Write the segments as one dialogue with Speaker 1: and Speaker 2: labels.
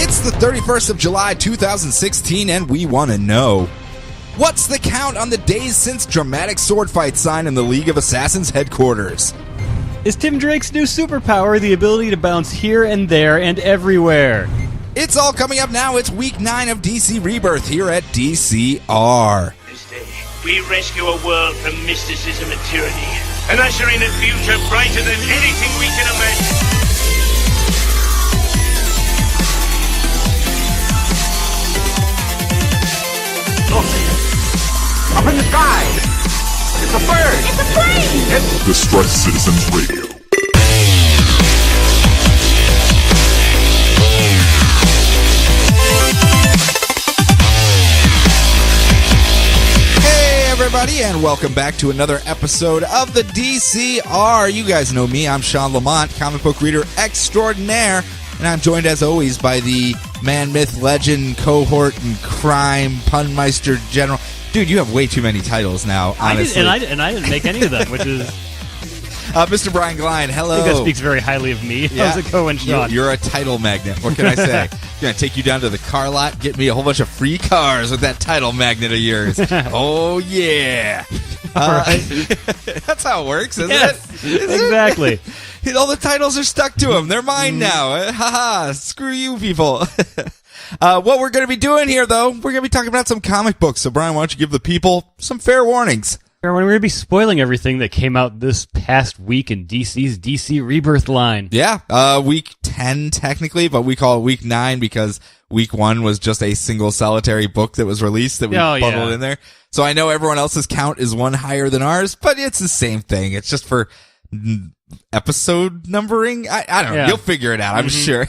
Speaker 1: It's the 31st of July, 2016, and we want to know, what's the count on the days since dramatic sword fight sign in the League of Assassins headquarters?
Speaker 2: Is Tim Drake's new superpower the ability to bounce here and there and everywhere?
Speaker 1: It's all coming up now. It's week 9 of DC Rebirth here at DCR.
Speaker 3: This day, we rescue a world from mysticism and tyranny, and usher in a future brighter than anything we can imagine.
Speaker 4: Up in the sky! It's a bird!
Speaker 5: It's a plane!
Speaker 4: It's
Speaker 6: Distress Citizens Radio.
Speaker 1: Hey everybody, and welcome back to another episode of the DCR. You guys know me, I'm Sean Lamont, comic book reader extraordinaire, and I'm joined as always by the man, myth, legend, cohort, and crime punmeister general. Dude, you have way too many titles now, honestly.
Speaker 2: I didn't make any of them, which is...
Speaker 1: Mr. Brian Glein, hello.
Speaker 2: I think that speaks very highly of me.
Speaker 1: Yeah.
Speaker 2: How's it going, Sean?
Speaker 1: You're a title magnet. What can I say? Gonna take you down to the car lot, get me a whole bunch of free cars with that title magnet of yours. Oh, yeah.
Speaker 2: Right.
Speaker 1: That's how it works, isn't
Speaker 2: Yes,
Speaker 1: it?
Speaker 2: exactly.
Speaker 1: All the titles are stuck to them. They're mine now. Ha-ha. Screw you, people. What we're going to be doing here, though, we're going to be talking about some comic books. So, Brian, why don't you give the people some fair warnings?
Speaker 2: We're going to be spoiling everything that came out this past week in DC's DC Rebirth line.
Speaker 1: Yeah, week 10 technically, but we call it week 9 because week 1 was just a single solitary book that was released that we bundled in there. So I know everyone else's count is one higher than ours, but it's the same thing. It's just for episode numbering. I don't know.
Speaker 2: Yeah.
Speaker 1: You'll figure it out, I'm sure.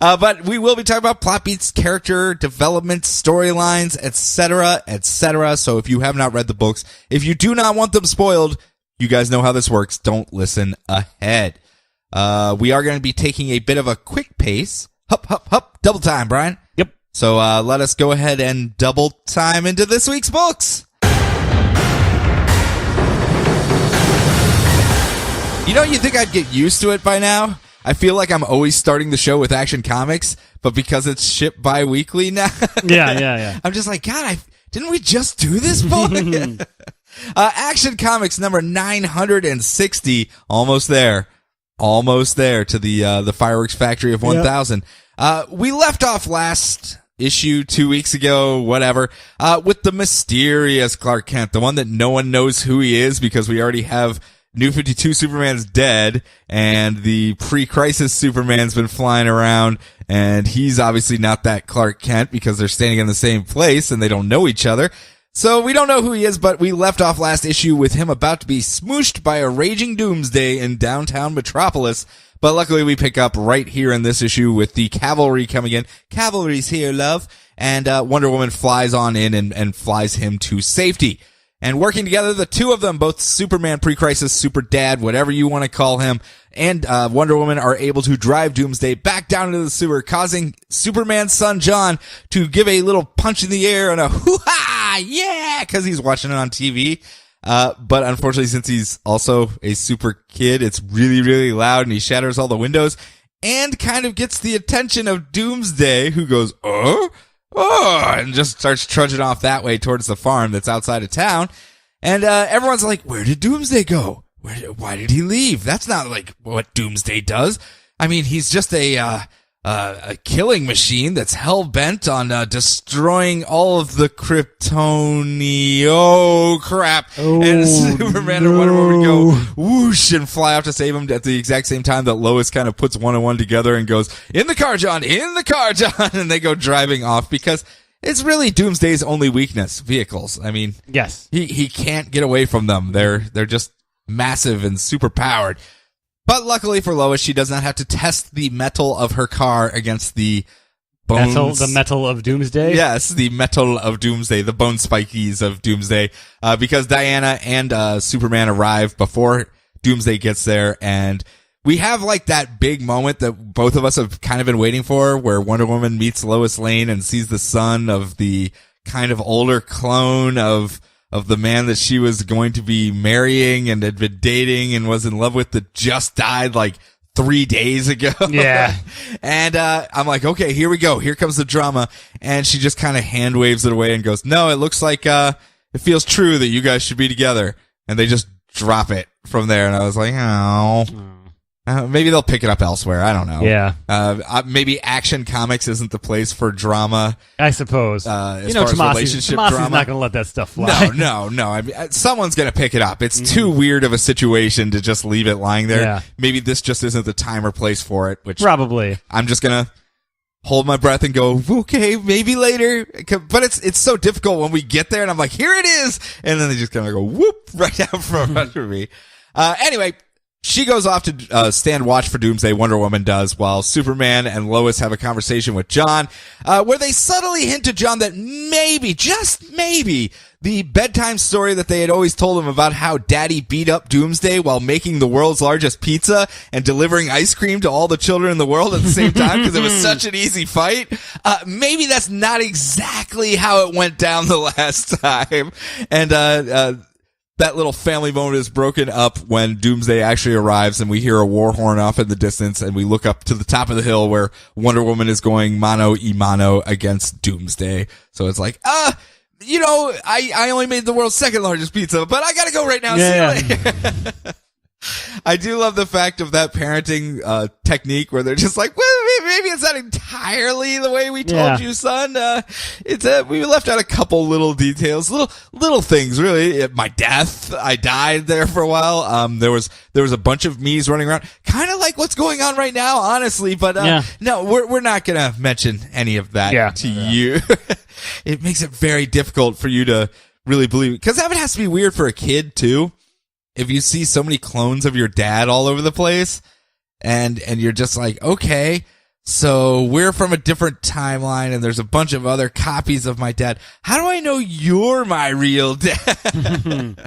Speaker 1: But we will be talking about plot beats, character development, storylines, etc., etc. So if you have not read the books, if you do not want them spoiled, you guys know how this works. Don't listen ahead. We are going to be taking a bit of a quick pace. Hup, hup, hup. Double time, Brian.
Speaker 2: Yep.
Speaker 1: So let us go ahead and double time into this week's books. You know, you think I'd get used to it by now? I feel like I'm always starting the show with Action Comics, but because it's shipped bi-weekly now,
Speaker 2: Yeah.
Speaker 1: I'm just like, God, didn't we just do this book? Action Comics number 960, almost there to the fireworks factory of 1,000. We left off last issue 2 weeks ago, whatever, with the mysterious Clark Kent, the one that no one knows who he is because we already have New 52 Superman's dead, and the pre-crisis Superman's been flying around, and he's obviously not that Clark Kent because they're standing in the same place and they don't know each other. So we don't know who he is, but we left off last issue with him about to be smooshed by a raging doomsday in downtown Metropolis. But luckily we pick up right here in this issue with the cavalry coming in. Cavalry's here, love. And Wonder Woman flies on in and flies him to safety. And working together, the two of them, both Superman pre-crisis, Super Dad, whatever you want to call him, and Wonder Woman are able to drive Doomsday back down into the sewer, causing Superman's son John to give a little punch in the air and a hoo-ha, yeah, because he's watching it on TV. But unfortunately, since he's also a super kid, it's really, really loud, and he shatters all the windows and kind of gets the attention of Doomsday, who goes, and just starts trudging off that way towards the farm that's outside of town. And everyone's like, where did Doomsday go? Why did he leave? That's not like what Doomsday does. I mean, he's just a killing machine that's hell-bent on destroying all of the Kryptonian. Oh, crap. And Superman and Wonder Woman go whoosh and fly out to save him at the exact same time that Lois kind of puts one and one together and goes, in the car, John, and they go driving off because it's really Doomsday's only weakness, vehicles. I mean,
Speaker 2: Yes.
Speaker 1: he can't get away from them. They're just massive and super powered. But luckily for Lois, she does not have to test the metal of her car against the bones.
Speaker 2: The metal of Doomsday?
Speaker 1: Yes, the metal of Doomsday, the bone spikies of Doomsday, because Diana and Superman arrive before Doomsday gets there, and we have like that big moment that both of us have kind of been waiting for, where Wonder Woman meets Lois Lane and sees the son of the kind of older clone of the man that she was going to be marrying and had been dating and was in love with that just died like 3 days ago.
Speaker 2: Yeah.
Speaker 1: And I'm like, okay, here we go. Here comes the drama. And she just kind of hand waves it away and goes, no, it looks like it feels true that you guys should be together. And they just drop it from there. And I was like, oh. Maybe they'll pick it up elsewhere. I don't know.
Speaker 2: Yeah.
Speaker 1: Maybe Action Comics isn't the place for drama.
Speaker 2: I suppose.
Speaker 1: As far as relationship drama.
Speaker 2: Tomasi's not going to let that stuff fly.
Speaker 1: No. I mean, someone's going to pick it up. It's too weird of a situation to just leave it lying there.
Speaker 2: Yeah.
Speaker 1: Maybe this just isn't the time or place for it, which
Speaker 2: Probably.
Speaker 1: I'm just going to hold my breath and go, okay, maybe later. But it's so difficult when we get there and I'm like, here it is. And then they just kind of go whoop right out from under me. Anyway, she goes off to stand watch for Doomsday, Wonder Woman does, while Superman and Lois have a conversation with John, where they subtly hint to John that maybe, just maybe, the bedtime story that they had always told him about how Daddy beat up Doomsday while making the world's largest pizza and delivering ice cream to all the children in the world at the same time because it was such an easy fight. Maybe that's not exactly how it went down the last time. And that little family moment is broken up when Doomsday actually arrives and we hear a war horn off in the distance and we look up to the top of the hill where Wonder Woman is going mano a mano against Doomsday. So it's like, I only made the world's second largest pizza, but I gotta go right now.
Speaker 2: Yeah.
Speaker 1: See you later. I do love the fact of that parenting technique where they're just like, well, maybe it's not entirely the way we told you, son. We left out a couple little details, little things, really. My death, I died there for a while. There was a bunch of me's running around, kind of like what's going on right now, honestly. But no, we're not gonna mention any of that to you. It makes it very difficult for you to really believe it, because that has to be weird for a kid too. If you see so many clones of your dad all over the place and you're just like, okay, so we're from a different timeline and there's a bunch of other copies of my dad. How do I know you're my real dad?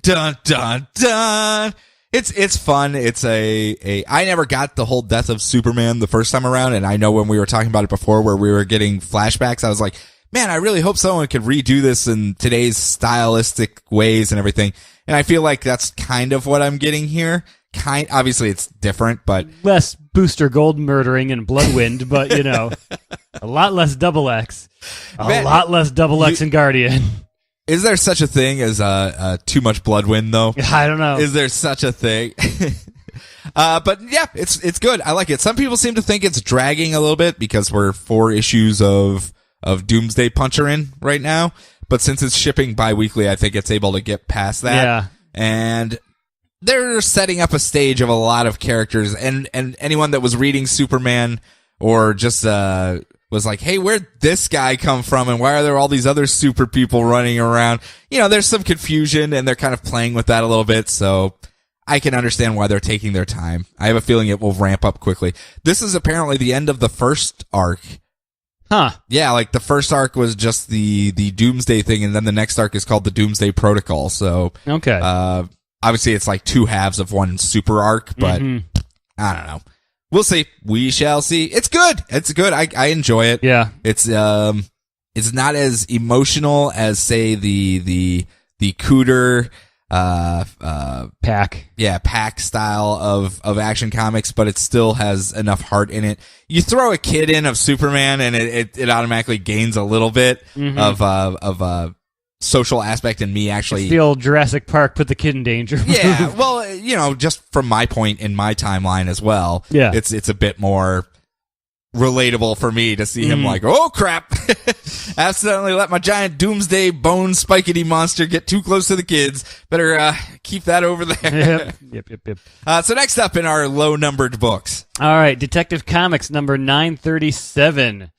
Speaker 1: Dun, dun, dun. It's fun. I never got the whole death of Superman the first time around. And I know when we were talking about it before where we were getting flashbacks, I was like, man, I really hope someone could redo this in today's stylistic ways and everything. And I feel like that's kind of what I'm getting here. Obviously it's different, but
Speaker 2: less Booster Gold murdering and Bloodwind, but a lot less Double X, lot less Double X and Guardian.
Speaker 1: Is there such a thing as too much Bloodwind though?
Speaker 2: I don't know.
Speaker 1: Is there such a thing? But yeah, it's good. I like it. Some people seem to think it's dragging a little bit because we're 4 issues of Doomsday Puncher in right now. But since it's shipping bi-weekly, I think it's able to get past that.
Speaker 2: Yeah.
Speaker 1: And they're setting up a stage of a lot of characters. And anyone that was reading Superman or just was like, hey, where'd this guy come from? And why are there all these other super people running around? There's some confusion, and they're kind of playing with that a little bit. So I can understand why they're taking their time. I have a feeling it will ramp up quickly. This is apparently the end of the first arc.
Speaker 2: Huh.
Speaker 1: Yeah, like the first arc was just the Doomsday thing, and then the next arc is called the Doomsday Protocol. So,
Speaker 2: okay.
Speaker 1: Obviously it's like 2 halves of one super arc, but I don't know. We'll see. We shall see. It's good. It's good. I enjoy it.
Speaker 2: Yeah.
Speaker 1: It's not as emotional as say the Cooter pack style of Action Comics, but it still has enough heart in it. You throw a kid in of Superman and it automatically gains a little bit of social aspect in me actually.
Speaker 2: It's the old Jurassic Park put the kid in danger.
Speaker 1: Yeah, well, just from my point in my timeline as well.
Speaker 2: Yeah.
Speaker 1: It's a bit more relatable for me to see him like, oh crap, accidentally let my giant Doomsday bone spikety monster get too close to the kids. Better keep that over there.
Speaker 2: Yep.
Speaker 1: So next up in our low numbered books.
Speaker 2: All right, Detective Comics number 937.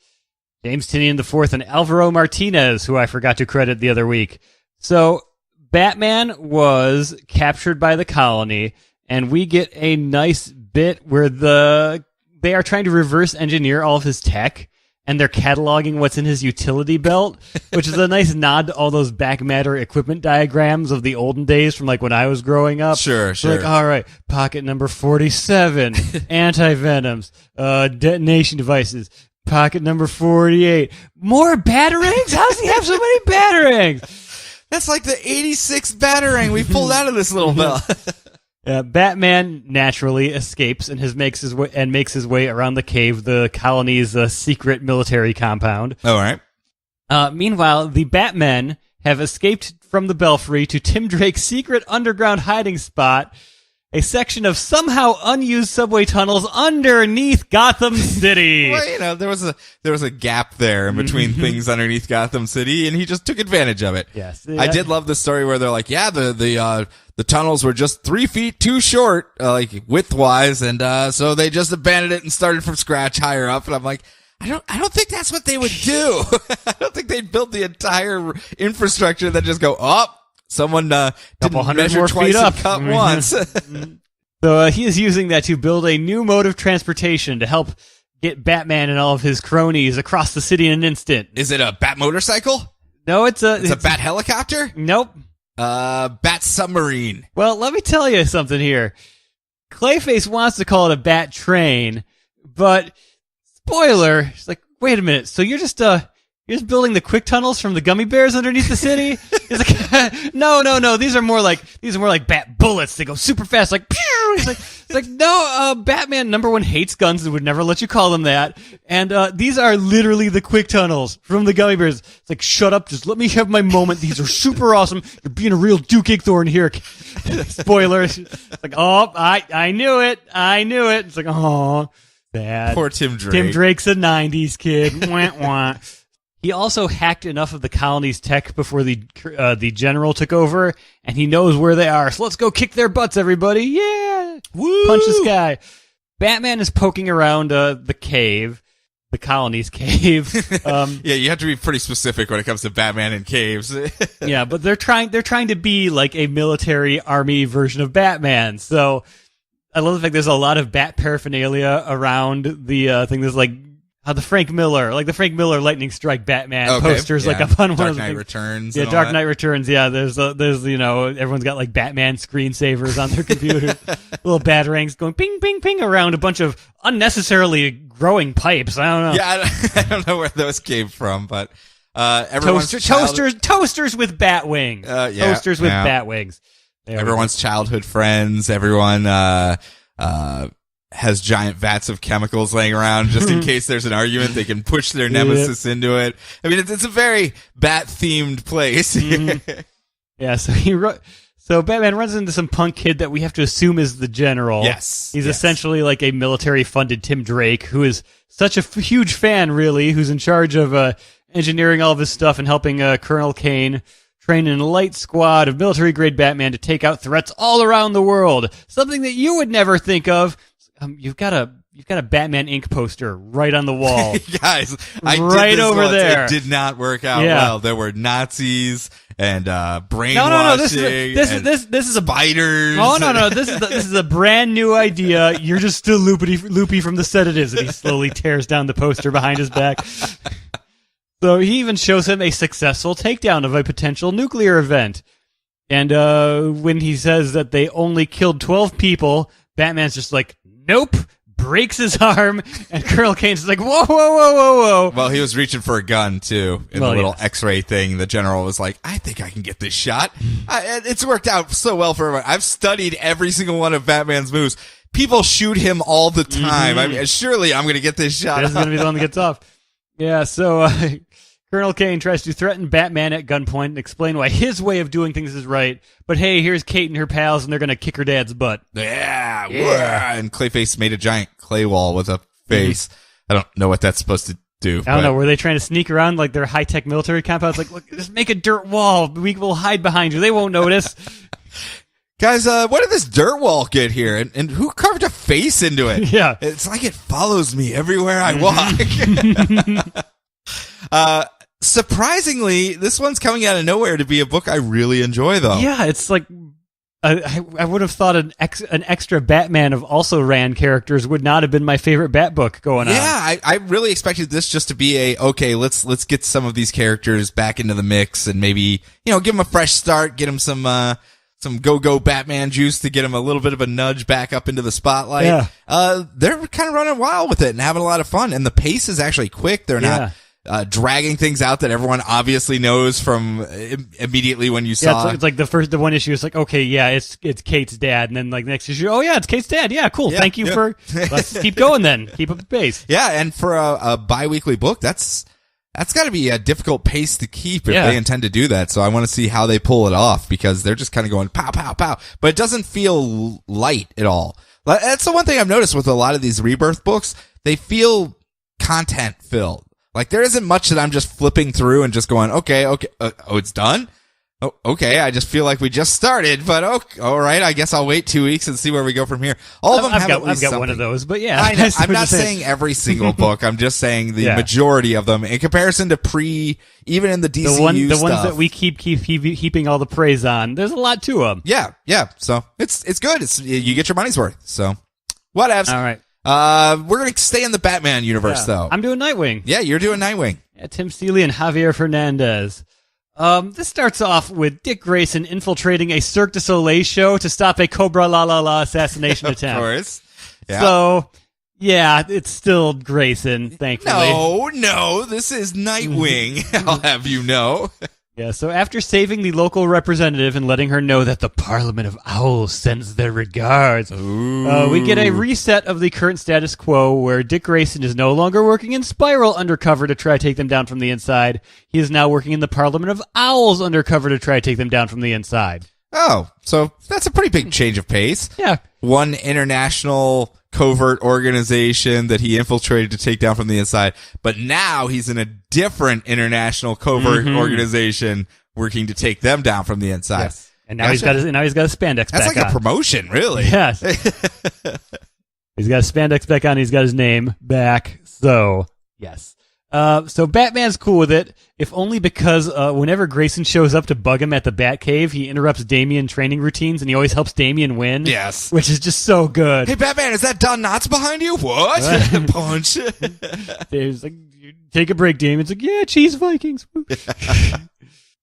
Speaker 2: James Tynion IV and Alvaro Martinez, who I forgot to credit the other week. So Batman was captured by the colony, and we get a nice bit where they are trying to reverse engineer all of his tech, and they're cataloging what's in his utility belt, which is a nice nod to all those back matter equipment diagrams of the olden days from like when I was growing up.
Speaker 1: Sure.
Speaker 2: Like, all right, pocket number 47, anti-venoms, detonation devices, pocket number 48, more batarangs? How does he have so many batarangs?
Speaker 1: That's like the 86 batarang we pulled out of this little belt.
Speaker 2: Batman naturally escapes and makes his way around the cave, the colony's secret military compound.
Speaker 1: All right.
Speaker 2: Meanwhile, the Batmen have escaped from the Belfry to Tim Drake's secret underground hiding spot, a section of somehow unused subway tunnels underneath Gotham City.
Speaker 1: Well, there was a gap there in between things underneath Gotham City, and he just took advantage of it.
Speaker 2: Yes,
Speaker 1: I did love the story where they're like, yeah, the tunnels were just 3 feet too short, like width-wise, and so they just abandoned it and started from scratch higher up. And I'm like, I don't think that's what they would do. I don't think they'd build the entire infrastructure that just go up. Someone didn't measure twice and cut once.
Speaker 2: So he is using that to build a new mode of transportation to help get Batman and all of his cronies across the city in an instant.
Speaker 1: Is it a Bat motorcycle?
Speaker 2: No, it's a
Speaker 1: Bat helicopter?
Speaker 2: Nope.
Speaker 1: Bat submarine.
Speaker 2: Well, let me tell you something here. Clayface wants to call it a Bat train, but spoiler, he's like, wait a minute, so you're just building the quick tunnels from the gummy bears underneath the city? He's like, no, these are more like Bat bullets. They go super fast, like pew! It's like no, Batman #1 hates guns and would never let you call them that. And these are literally the quick tunnels from the gummy bears. It's like, shut up, just let me have my moment. These are super awesome. You're being a real Duke Igthorn here. Spoiler. It's like, oh, I knew it. It's like, oh, bad.
Speaker 1: Poor Tim Drake.
Speaker 2: Tim Drake's a 90s kid. Wah, wah. He also hacked enough of the colony's tech before the general took over, and he knows where they are. So let's go kick their butts, everybody! Yeah,
Speaker 1: Woo!
Speaker 2: Punch this guy. Batman is poking around the cave, the colony's cave.
Speaker 1: Yeah, you have to be pretty specific when it comes to Batman and caves.
Speaker 2: Yeah, but they're trying to be like a military army version of Batman. So I love the fact there's a lot of Bat paraphernalia around the thing. There's like. The Frank Miller Lightning Strike Batman posters, like up on one of the
Speaker 1: Dark Knight
Speaker 2: things.
Speaker 1: Returns.
Speaker 2: Yeah, Dark Knight Returns. Yeah, there's everyone's got like Batman screensavers on their computer, little batarangs going ping, ping, ping around a bunch of unnecessarily growing pipes. I don't know.
Speaker 1: Yeah, I don't know where those came from, but everyone's
Speaker 2: toasters with bat wings. Toasters with bat wings.
Speaker 1: Everyone's childhood friends. Everyone has giant vats of chemicals laying around just in case there's an argument. They can push their nemesis into it. I mean, it's a very Bat-themed place.
Speaker 2: Yeah, so Batman runs into some punk kid that we have to assume is the general.
Speaker 1: Yes.
Speaker 2: He's essentially like a military-funded Tim Drake, who is such a huge fan, really, who's in charge of engineering all of his stuff and helping Colonel Kane train an elite squad of military-grade Batman to take out threats all around the world. Something that you would never think of. You've got a Batman Inc. poster right on the wall.
Speaker 1: Guys, I
Speaker 2: right
Speaker 1: did this
Speaker 2: over
Speaker 1: once.
Speaker 2: It
Speaker 1: did not work out well. There were Nazis and brainwashing.
Speaker 2: No. This is a
Speaker 1: spiders.
Speaker 2: Oh no. This is a brand new idea. You're just still loopy from the set it is, and he slowly tears down the poster behind his back. So he even shows him a successful takedown of a potential nuclear event. And when he says that they only killed 12 people, Batman's just like, nope, breaks his arm, and Colonel Kane's just like, whoa.
Speaker 1: Well, he was reaching for a gun, too, in the little X-ray thing. The general was like, I think I can get this shot. It's worked out so well for everyone. I've studied every single one of Batman's moves. People shoot him all the time. I mean, surely I'm going to get this shot.
Speaker 2: This is going to be the one that gets off. Yeah, so Colonel Kane tries to threaten Batman at gunpoint and explain why his way of doing things is right. But hey, here's Kate and her pals, and they're going to kick her dad's butt.
Speaker 1: Yeah. And Clayface made a giant clay wall with a face. I don't know what that's supposed to do.
Speaker 2: I don't know. Were they trying to sneak around like their high-tech military compounds? Like, look, just make a dirt wall. We will hide behind you. They won't notice.
Speaker 1: Guys, what did this dirt wall get here? And who carved a face into it?
Speaker 2: Yeah.
Speaker 1: It's like it follows me everywhere I walk. Surprisingly, this one's coming out of nowhere to be a book I really enjoy, though.
Speaker 2: Yeah, it's like I would have thought an extra Batman of also ran characters would not have been my favorite Bat book going on.
Speaker 1: Yeah, I really expected this just to be let's get some of these characters back into the mix and maybe, give them a fresh start, get them some go-go Batman juice to get them a little bit of a nudge back up into the spotlight.
Speaker 2: Yeah.
Speaker 1: They're kind of running wild with it and having a lot of fun, and the pace is actually quick. They're not dragging things out that everyone obviously knows from immediately when you saw.
Speaker 2: It's like the one issue is like, okay, yeah, it's Kate's dad, and then like next issue, oh yeah, it's Kate's dad. Yeah, cool. Thank you for. Let's keep going then. Keep up the pace.
Speaker 1: Yeah, and for a bi-weekly book, that's got to be a difficult pace to keep if they intend to do that. So I want to see how they pull it off, because they're just kind of going pow, pow, pow. But it doesn't feel light at all. That's the one thing I've noticed with a lot of these Rebirth books. They feel content filled. Like there isn't much that I'm just flipping through and just going, okay, it's done? Oh, okay, I just feel like we just started, but all right, I guess I'll wait 2 weeks and see where we go from here. All of them I've got
Speaker 2: one of those, but yeah.
Speaker 1: I know, I'm not saying every single book. I'm just saying the majority of them in comparison to even in the DCU
Speaker 2: the ones that we keep heaping all the praise on. There's a lot to them.
Speaker 1: Yeah. So it's good. You get your money's worth. So whatevs.
Speaker 2: All right.
Speaker 1: We're going to stay in the Batman universe, though.
Speaker 2: I'm doing Nightwing.
Speaker 1: Yeah, you're doing Nightwing.
Speaker 2: Yeah, Tim Seeley and Javier Fernandez. This starts off with Dick Grayson infiltrating a Cirque du Soleil show to stop a Cobra La La La assassination attempt.
Speaker 1: Of course. Yeah.
Speaker 2: So, yeah, it's still Grayson, thankfully.
Speaker 1: No, this is Nightwing. I'll have you know.
Speaker 2: Yeah, so after saving the local representative and letting her know that the Parliament of Owls sends their regards, we get a reset of the current status quo where Dick Grayson is no longer working in Spiral undercover to try to take them down from the inside. He is now working in the Parliament of Owls undercover to try to take them down from the inside.
Speaker 1: Oh, so that's a pretty big change of pace.
Speaker 2: Yeah.
Speaker 1: One international covert organization that he infiltrated to take down from the inside, but now he's in a different international covert organization working to take them down from the inside.
Speaker 2: Yes. And now he's got his spandex back on.
Speaker 1: That's like a promotion, really.
Speaker 2: Yes. He's got his spandex back on. He's got his name back. So, yes. So Batman's cool with it, if only because whenever Grayson shows up to bug him at the Batcave, he interrupts Damian training routines, and he always helps Damian win.
Speaker 1: Yes.
Speaker 2: Which is just so good.
Speaker 1: Hey, Batman, is that Don Knotts behind you? What? Punch.
Speaker 2: Dave's like, take a break, Damian's like, yeah, Cheese Vikings.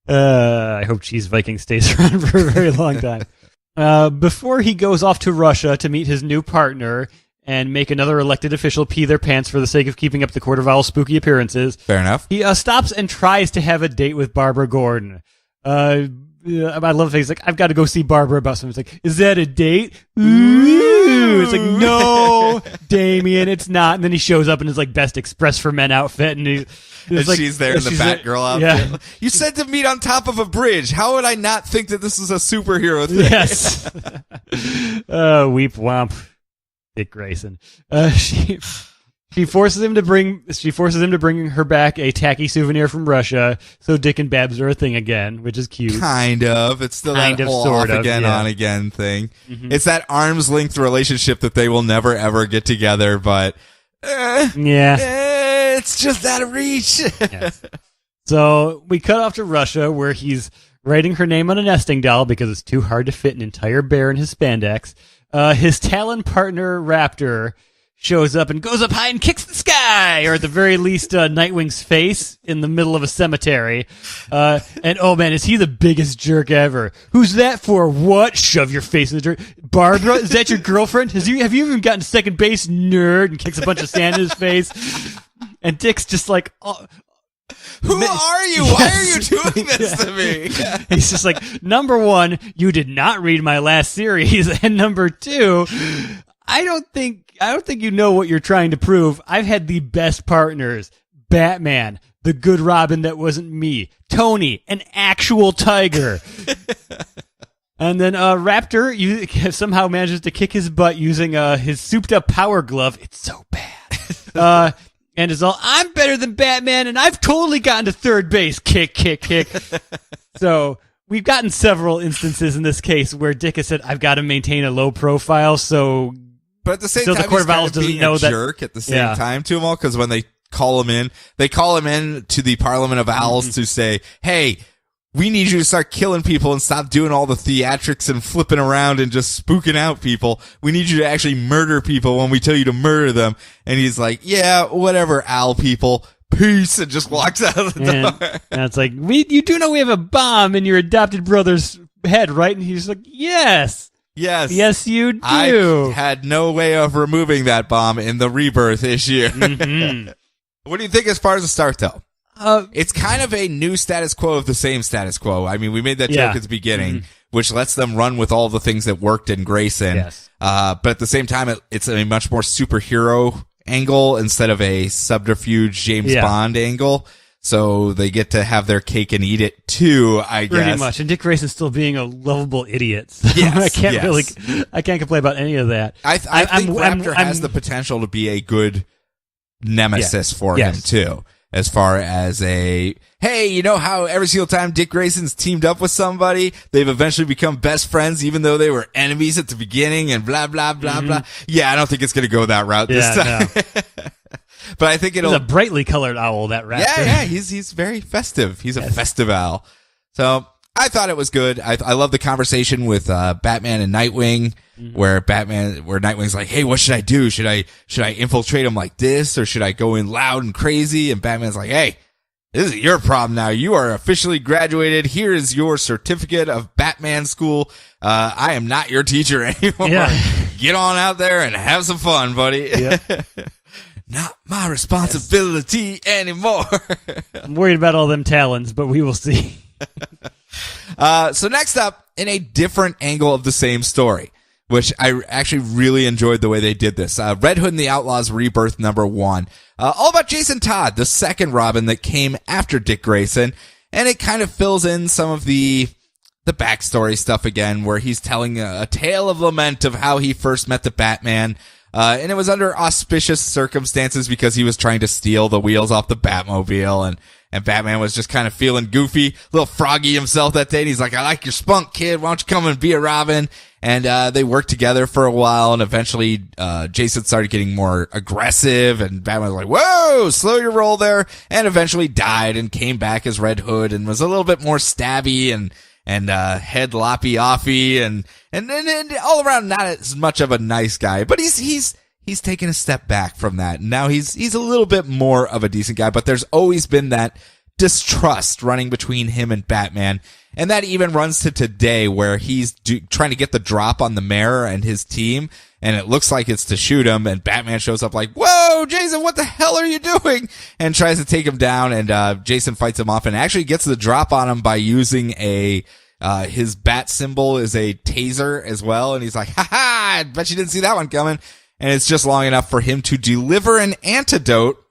Speaker 2: I hope Cheese Vikings stays around for a very long time. Before he goes off to Russia to meet his new partner and make another elected official pee their pants for the sake of keeping up the Court of Owl's spooky appearances.
Speaker 1: Fair enough.
Speaker 2: He stops and tries to have a date with Barbara Gordon. I love it. He's like, I've got to go see Barbara about something. It's like, is that a date? Ooh. It's like, no, Damian, it's not. And then he shows up in his like best Express for Men outfit, and
Speaker 1: she's there in the Batgirl outfit. Yeah. You said to meet on top of a bridge. How would I not think that this is a superhero thing?
Speaker 2: Yes. Weep womp. Dick Grayson. She forces him to bring her back a tacky souvenir from Russia, so Dick and Babs are a thing again, which is cute.
Speaker 1: Kind of. It's still that whole off again, on again thing. Mm-hmm. It's that arm's length relationship that they will never ever get together, but it's just out of reach.
Speaker 2: Yes. So we cut off to Russia, where he's writing her name on a nesting doll because it's too hard to fit an entire bear in his spandex. His Talon partner, Raptor, shows up and goes up high and kicks the sky, or at the very least, Nightwing's face in the middle of a cemetery. And oh man, is he the biggest jerk ever? Who's that for? What? Shove your face in the dirt. Barbara, is that your girlfriend? Have you even gotten to second base, nerd? And kicks a bunch of sand in his face. And Dick's just like,
Speaker 1: who are you? Why are you doing this to me?
Speaker 2: He's just like, number one, you did not read my last series, and number two, I don't think you know what you're trying to prove. I've had the best partners: Batman, the good Robin that wasn't me, Tony, an actual tiger. And then Raptor somehow manages to kick his butt using his souped-up power glove. It's so bad. And it's all, I'm better than Batman, and I've totally gotten to third base. Kick, kick, kick. So we've gotten several instances in this case where Dick has said, I've got to maintain a low profile,
Speaker 1: but at the same time,
Speaker 2: the Court of Owls doesn't know that
Speaker 1: jerk at the same time to them all, because when they call him in to the Parliament of Owls to say, hey, we need you to start killing people and stop doing all the theatrics and flipping around and just spooking out people. We need you to actually murder people when we tell you to murder them. And he's like, yeah, whatever, owl people. Peace. And just walks out of the door.
Speaker 2: And it's like, you do know we have a bomb in your adopted brother's head, right? And he's like, yes. Yes, you do.
Speaker 1: I had no way of removing that bomb in the Rebirth issue. Mm-hmm. What do you think as far as the start, though? It's kind of a new status quo of the same status quo. I mean, we made that joke at the beginning, which lets them run with all the things that worked in Grayson.
Speaker 2: Yes.
Speaker 1: But at the same time, it's a much more superhero angle instead of a subterfuge James Bond angle. So they get to have their cake and eat it too, I guess.
Speaker 2: Pretty much. And Dick Grayson's still being a lovable idiot. So
Speaker 1: Yes,
Speaker 2: I can't complain about any of that.
Speaker 1: I think Raptor has the potential to be a good nemesis for him too. As far as hey, you know how every single time Dick Grayson's teamed up with somebody, they've eventually become best friends, even though they were enemies at the beginning and blah, blah, blah, blah. Yeah, I don't think it's going to go that route this time. No. But I think
Speaker 2: He's a brightly colored owl, that Raptor.
Speaker 1: Yeah, he's very festive. He's a festive owl. So I thought it was good. I love the conversation with Batman and Nightwing, where Nightwing's like, "Hey, what should I do? Should I infiltrate him like this, or should I go in loud and crazy?" And Batman's like, "Hey, this is your problem now. You are officially graduated. Here is your certificate of Batman school. I am not your teacher anymore. Get on out there and have some fun, buddy." Yeah. Not my responsibility anymore.
Speaker 2: I'm worried about all them talons, but we will see.
Speaker 1: So next up, in a different angle of the same story, which I actually really enjoyed the way they did this. Red Hood and the Outlaws Rebirth #1. All about Jason Todd, the second Robin that came after Dick Grayson. And it kind of fills in some of the backstory stuff again, where he's telling a tale of lament of how he first met the Batman. And it was under auspicious circumstances because he was trying to steal the wheels off the Batmobile, and Batman was just kind of feeling goofy, a little froggy himself that day. And he's like, "I like your spunk, kid. Why don't you come and be a Robin?" And they worked together for a while, and eventually Jason started getting more aggressive, and Batman was like, "Whoa, slow your roll there," and eventually died and came back as Red Hood and was a little bit more stabby and head loppy offy and all around not as much of a nice guy, but he's taken a step back from that. Now he's a little bit more of a decent guy, but there's always been that distrust running between him and Batman. And that even runs to today, where he's trying to get the drop on the mayor and his team, and it looks like it's to shoot him, and Batman shows up like, "Whoa, Jason, what the hell are you doing?" and tries to take him down, and Jason fights him off and actually gets the drop on him by using his bat symbol is a taser as well, and he's like, "Ha ha, I bet you didn't see that one coming." And it's just long enough for him to deliver an antidote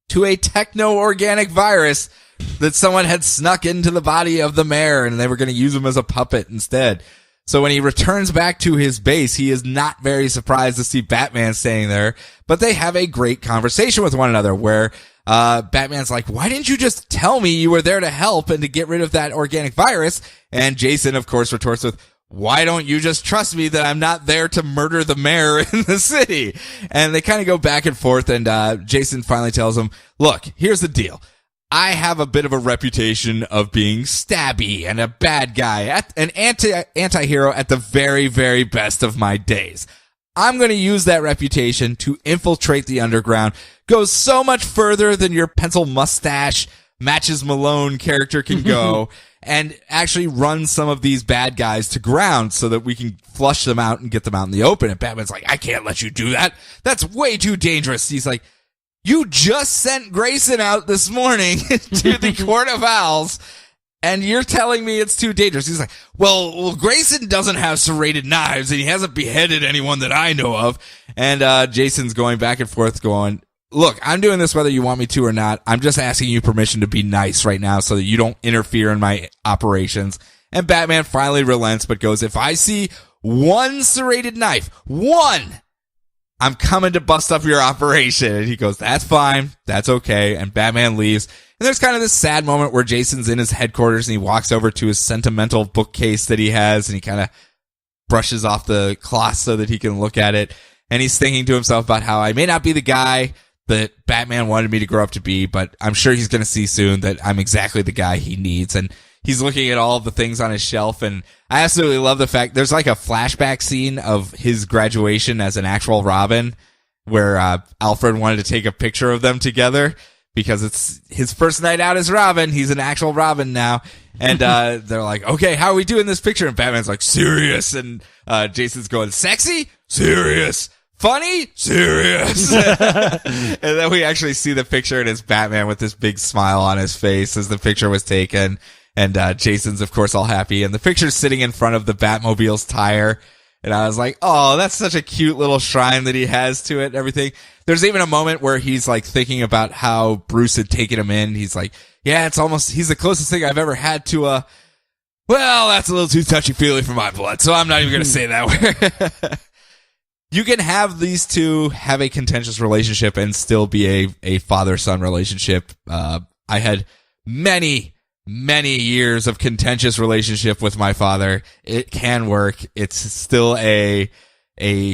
Speaker 1: to a techno-organic virus that someone had snuck into the body of the mayor, and they were going to use him as a puppet instead. So when he returns back to his base, he is not very surprised to see Batman staying there, but they have a great conversation with one another where Batman's like, "Why didn't you just tell me you were there to help and to get rid of that organic virus?" And Jason, of course, retorts with, "Why don't you just trust me that I'm not there to murder the mayor in the city?" And they kind of go back and forth, and Jason finally tells him, "Look, here's the deal. I have a bit of a reputation of being stabby and a bad guy, an anti-hero at the very, very best of my days. I'm going to use that reputation to infiltrate the underground, go so much further than your pencil mustache Matches Malone character can go, and actually run some of these bad guys to ground so that we can flush them out and get them out in the open." And Batman's like, "I can't let you do that. That's way too dangerous." He's like, "You just sent Grayson out this morning to the Court of Owls, and you're telling me it's too dangerous." He's like, well, Grayson doesn't have serrated knives, and he hasn't beheaded anyone that I know of. And Jason's going back and forth going, "Look, I'm doing this whether you want me to or not. I'm just asking you permission to be nice right now so that you don't interfere in my operations." And Batman finally relents, but goes, "If I see one serrated knife, one, I'm coming to bust up your operation." And he goes, "That's fine. That's okay." And Batman leaves. And there's kind of this sad moment where Jason's in his headquarters and he walks over to his sentimental bookcase that he has, and he kind of brushes off the cloth so that he can look at it. And he's thinking to himself about how I may not be the guy that Batman wanted me to grow up to be, but I'm sure he's going to see soon that I'm exactly the guy he needs. And he's looking at all of the things on his shelf, and I absolutely love the fact there's like a flashback scene of his graduation as an actual Robin, where Alfred wanted to take a picture of them together because it's his first night out as Robin. He's an actual Robin now. And they're like, "Okay, how are we doing this picture?" And Batman's like, "Serious." And Jason's going, "Sexy? Serious. Funny? Serious? And then we actually see the picture, and it's Batman with this big smile on his face as the picture was taken. And Jason's, of course, all happy. And the picture's sitting in front of the Batmobile's tire. And I was like, oh, that's such a cute little shrine that he has to it and everything. There's even a moment where he's like thinking about how Bruce had taken him in. He's like, yeah, he's the closest thing I've ever had to well, that's a little too touchy-feely for my blood. So I'm not even going to say that word. You can have these two have a contentious relationship and still be a father-son relationship. I had many years of contentious relationship with my father. It can work. It's still a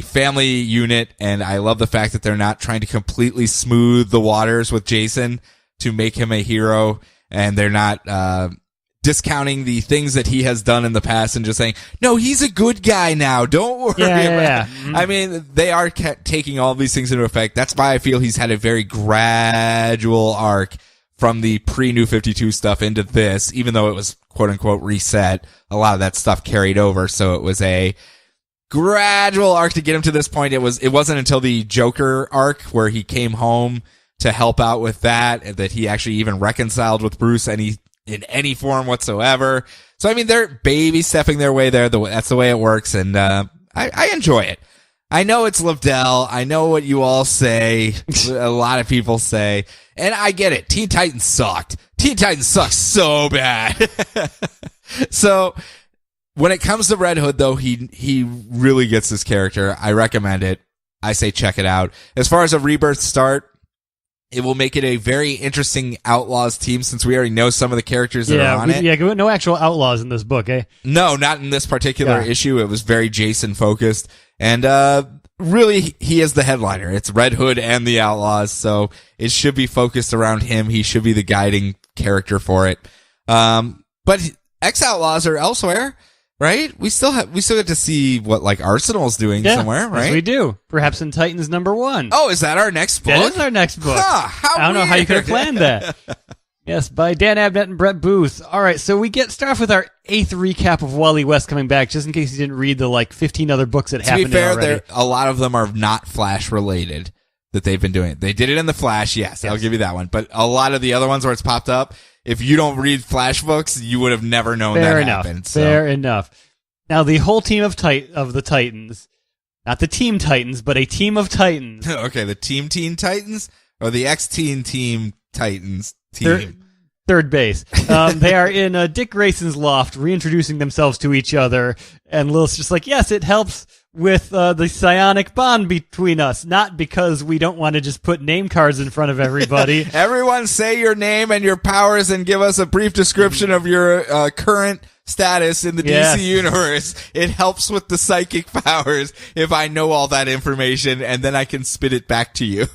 Speaker 1: family unit, and I love the fact that they're not trying to completely smooth the waters with Jason to make him a hero, and they're not discounting the things that he has done in the past and just saying, no, he's a good guy now. Don't worry about it. Mm-hmm. I mean, they are taking all of these things into effect. That's why I feel he's had a very gradual arc from the pre-New 52 stuff into this, even though it was quote-unquote reset. A lot of that stuff carried over, so it was a gradual arc to get him to this point. It wasn't until the Joker arc where he came home to help out with that he actually even reconciled with Bruce in any form whatsoever. So, I mean, they're baby stepping their way there. That's the way it works, and I enjoy it. I know it's Lobdell. I know what you all say. A lot of people say. And I get it. Teen Titans sucked. Teen Titans sucks so bad. So, when it comes to Red Hood, though, he really gets this character. I recommend it. I say check it out. As far as a Rebirth start, it will make it a very interesting Outlaws team since we already know some of the characters that are on it.
Speaker 2: Yeah, no actual Outlaws in this book, eh?
Speaker 1: No, not in this particular issue. It was very Jason focused. And really, he is the headliner. It's Red Hood and the Outlaws, so it should be focused around him. He should be the guiding character for it. But ex-Outlaws are elsewhere, right? We still get to see what like Arsenal's doing somewhere, right?
Speaker 2: Yes, we do. Perhaps in Titans #1.
Speaker 1: Oh, is that our next book?
Speaker 2: That is our next book.
Speaker 1: Huh,
Speaker 2: I don't know how you could have planned that. Yes, by Dan Abnett and Brett Booth. All right, so start off with our 8th recap of Wally West coming back, just in case you didn't read the 15 other books that happened.
Speaker 1: To be fair,
Speaker 2: already.
Speaker 1: A lot of them are not Flash related that they've been doing. They did it in the Flash, yes, I'll give you that one. But a lot of the other ones where it's popped up, if you don't read Flash books, you would have never known that happened. So.
Speaker 2: Fair enough. Now, the whole team of the Titans, not the Team Titans, but a team of Titans.
Speaker 1: Okay, the Teen Titans or the ex-Teen Titans team?
Speaker 2: Third base. They are in Dick Grayson's loft, reintroducing themselves to each other, and Lilith's just like, yes, it helps with the psionic bond between us, not because we don't want to just put name cards in front of everybody.
Speaker 1: Everyone say your name and your powers and give us a brief description of your current status in the DC universe. It helps with the psychic powers if I know all that information, and then I can spit it back to you.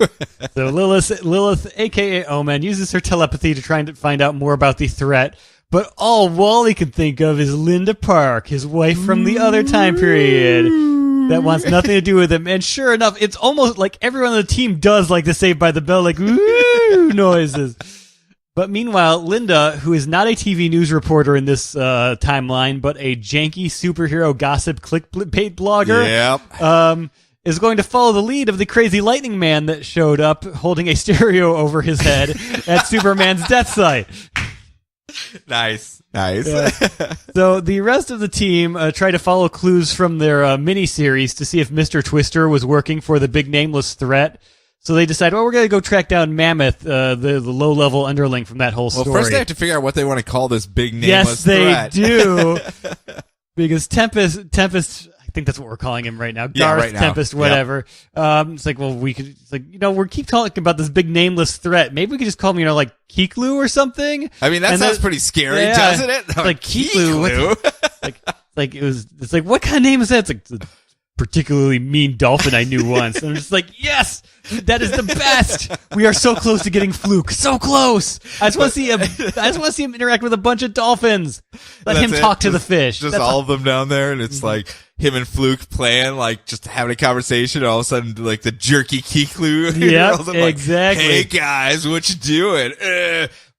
Speaker 2: So Lilith, aka Omen, uses her telepathy to try and find out more about the threat, but all Wally can think of is Linda Park, his wife from the other time period, that wants nothing to do with him. And sure enough, it's almost like everyone on the team does like the Saved by the Bell, like woo noises. But meanwhile, Linda, who is not a TV news reporter in this timeline, but a janky superhero gossip clickbait blogger, is going to follow the lead of the crazy lightning man that showed up holding a stereo over his head at Superman's death site.
Speaker 1: Nice.
Speaker 2: So the rest of the team try to follow clues from their miniseries to see if Mr. Twister was working for the big nameless threat. So they decide, we're going to go track down Mammoth, the low-level underling from that whole story.
Speaker 1: Well, first they have to figure out what they want to call this big nameless threat.
Speaker 2: Yes, they do. Because Tempest, I think that's what we're calling him right now. Garth,
Speaker 1: right now.
Speaker 2: Tempest, whatever. Yep. It's like, well, we could, it's like, we keep talking about this big nameless threat. Maybe we could just call him, like Kiklu or something.
Speaker 1: I mean, that sounds pretty scary, doesn't it?
Speaker 2: It's like Kiklu. It's like, what kind of name is that? It's like, particularly mean dolphin I knew once. And I'm just like, yes, that is the best. We are so close to getting Fluke. So close. I just want to see him interact with a bunch of dolphins. Let him talk to the fish.
Speaker 1: Just all of them down there, and it's like him and Fluke playing, like just having a conversation. And all of a sudden, like the jerky Kiklu.
Speaker 2: Yeah, exactly.
Speaker 1: Hey guys, what you doing?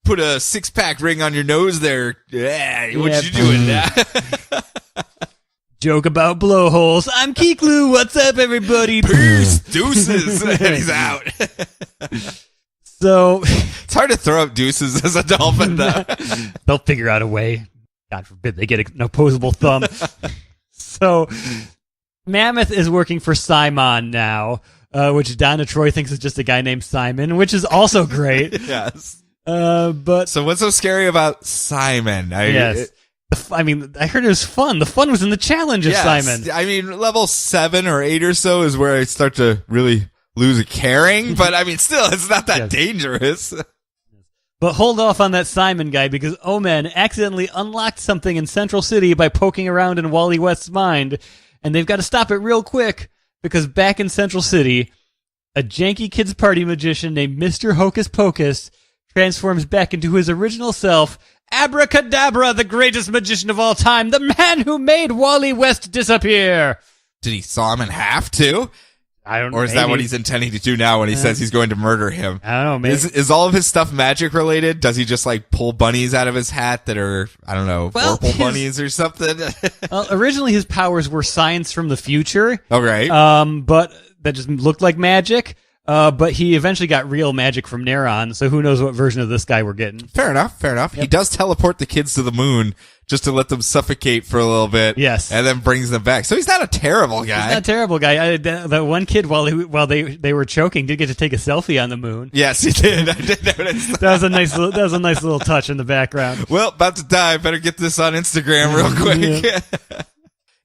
Speaker 1: Put a 6-pack ring on your nose there. What you doing now?
Speaker 2: Joke about blowholes. I'm Kiklu. What's up, everybody?
Speaker 1: Peace, deuces, and he's out.
Speaker 2: So
Speaker 1: it's hard to throw up deuces as a dolphin, though.
Speaker 2: They'll figure out a way. God forbid they get an opposable thumb. So Mammoth is working for Simon now, which Donna Troy thinks is just a guy named Simon, which is also great.
Speaker 1: Yes.
Speaker 2: But
Speaker 1: so what's so scary about Simon?
Speaker 2: Yes. I mean, I heard it was fun. The fun was in the challenge of Simon.
Speaker 1: I mean, level 7 or 8 or so is where I start to really lose a caring, but I mean, still, it's not that dangerous.
Speaker 2: But hold off on that Simon guy, because Omen accidentally unlocked something in Central City by poking around in Wally West's mind, and they've got to stop it real quick, because back in Central City, a janky kids party magician named Mr. Hocus Pocus transforms back into his original self, Abracadabra, the greatest magician of all time, the man who made Wally West disappear.
Speaker 1: Did he saw him in half, too?
Speaker 2: I don't know.
Speaker 1: Or is that what he's intending to do now when he says he's going to murder him?
Speaker 2: I don't know, maybe.
Speaker 1: Is all of his stuff magic related? Does he just like pull bunnies out of his hat that are, I don't know, purple bunnies or something?
Speaker 2: Originally his powers were science from the future.
Speaker 1: Oh, right.
Speaker 2: But that just looked like magic. But he eventually got real magic from Neron, so who knows what version of this guy we're getting.
Speaker 1: Fair enough. Yep. He does teleport the kids to the moon just to let them suffocate for a little bit.
Speaker 2: Yes.
Speaker 1: And then brings them back. So he's not a terrible guy.
Speaker 2: He's not a terrible guy. That one kid, while they were choking, did get to take a selfie on the moon.
Speaker 1: Yes, he did. I did notice that.
Speaker 2: That was a nice little touch in the background.
Speaker 1: Well, about to die. Better get this on Instagram real quick. Yeah.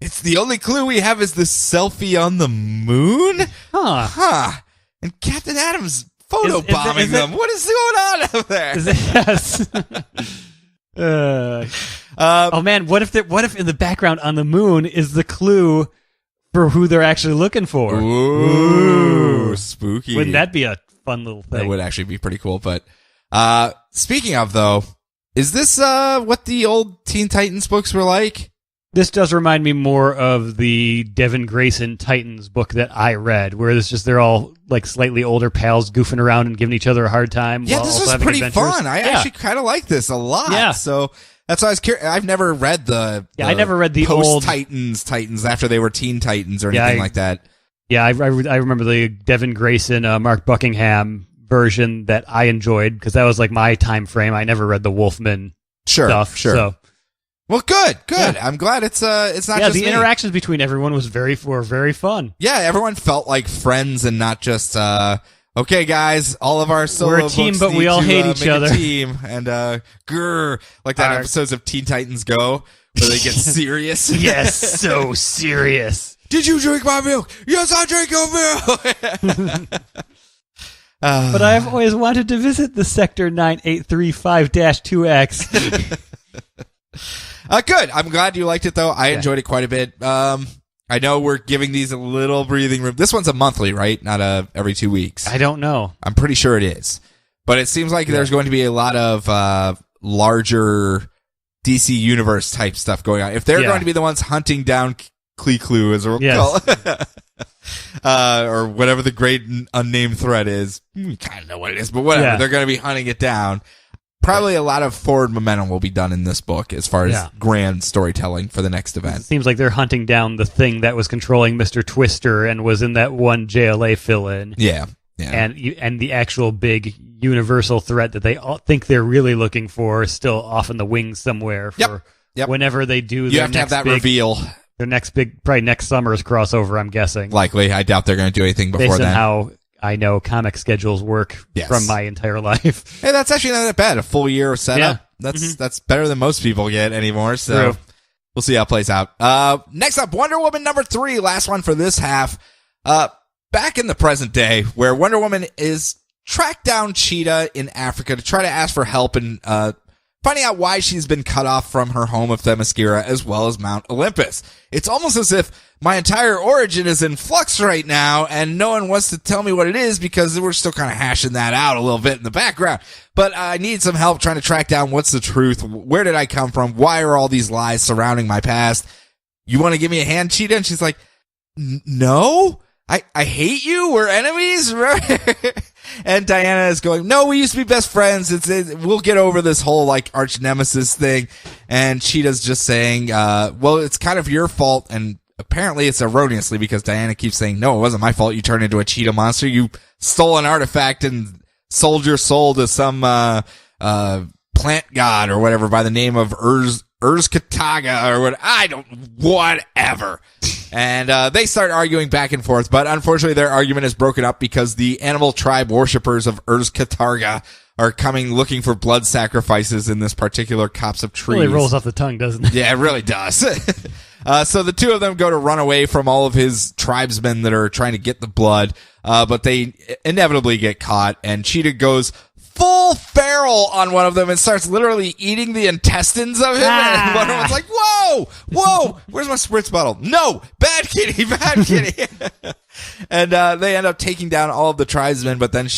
Speaker 1: It's the only clue we have is the selfie on the moon? Huh. And Captain Adam's photobombing them. What is going on up there?
Speaker 2: Yes. Oh man, what if in the background on the moon is the clue for who they're actually looking for?
Speaker 1: Ooh, spooky.
Speaker 2: Wouldn't that be a fun little thing?
Speaker 1: That would actually be pretty cool. But speaking of, though, is this what the old Teen Titans books were like?
Speaker 2: This does remind me more of the Devin Grayson Titans book that I read, where it's just they're all like slightly older pals goofing around and giving each other a hard time.
Speaker 1: Yeah, this was pretty fun. I actually kind of like this a lot.
Speaker 2: Yeah.
Speaker 1: So that's why I was curious. I've never read
Speaker 2: I never read the old
Speaker 1: Titans after they were Teen Titans or anything like that.
Speaker 2: Yeah, I remember the Devin Grayson, Mark Buckingham version that I enjoyed because that was like my time frame. I never read the Wolfman stuff.
Speaker 1: Sure.
Speaker 2: So.
Speaker 1: Well, good.
Speaker 2: Yeah.
Speaker 1: I'm glad it's not just
Speaker 2: the interactions between everyone were very fun.
Speaker 1: Yeah, everyone felt like friends and not just okay, guys, all of our solo
Speaker 2: we're a team,
Speaker 1: books
Speaker 2: but we all hate each other.
Speaker 1: Team and like that episodes of Teen Titans Go where they get serious.
Speaker 2: Yes, so serious.
Speaker 1: Did you drink my milk? Yes, I drank your milk.
Speaker 2: But I've always wanted to visit the Sector 9835-2X.
Speaker 1: Good. I'm glad you liked it, though. I enjoyed it quite a bit. I know we're giving these a little breathing room. This one's a monthly, right? Not every 2 weeks.
Speaker 2: I don't know.
Speaker 1: I'm pretty sure it is. But it seems like there's going to be a lot of larger DC Universe type stuff going on. If they're going to be the ones hunting down Clee-Clue, as we'll call it, or whatever the great unnamed threat is. We kind of know what it is, but whatever. Yeah. They're going to be hunting it down. Probably a lot of forward momentum will be done in this book as far as grand storytelling for the next event.
Speaker 2: It seems like they're hunting down the thing that was controlling Mr. Twister and was in that one JLA fill-in.
Speaker 1: Yeah.
Speaker 2: And the actual big universal threat that they all think they're really looking for is still off in the wings somewhere for whenever they do
Speaker 1: you have to have that reveal.
Speaker 2: Their next probably next summer's crossover, I'm guessing.
Speaker 1: Likely. I doubt they're going to do anything before
Speaker 2: Based
Speaker 1: then.
Speaker 2: on how I know comic schedules work from my entire life.
Speaker 1: Hey, that's actually not that bad. A full year of setup. Yeah. That's better than most people get anymore. So we'll see how it plays out. Next up, Wonder Woman #3, last one for this half. Back in the present day, where Wonder Woman is tracked down Cheetah in Africa to try to ask for help in finding out why she's been cut off from her home of Themyscira as well as Mount Olympus. It's almost as if my entire origin is in flux right now, and no one wants to tell me what it is because we're still kind of hashing that out a little bit in the background. But I need some help trying to track down what's the truth. Where did I come from? Why are all these lies surrounding my past? You want to give me a hand, Cheetah? And she's like, no, I hate you. We're enemies. And Diana is going, no, we used to be best friends. We'll get over this whole like arch nemesis thing. And Cheetah's just saying, well, it's kind of your fault. And apparently it's erroneously because Diana keeps saying, no, it wasn't my fault. You turned into a cheetah monster. You stole an artifact and sold your soul to some, plant god or whatever by the name of Kataga or whatever. And they start arguing back and forth, but unfortunately their argument is broken up because the animal tribe worshippers of Katarga are coming looking for blood sacrifices in this particular copse of trees.
Speaker 2: Really rolls off the tongue, doesn't it?
Speaker 1: Yeah, it really does. So the two of them go to run away from all of his tribesmen that are trying to get the blood, but they inevitably get caught, and Cheetah goes full feral on one of them and starts literally eating the intestines of him. And one of them's like, whoa, where's my spritz bottle? No, bad kitty. And they end up taking down all of the tribesmen, but then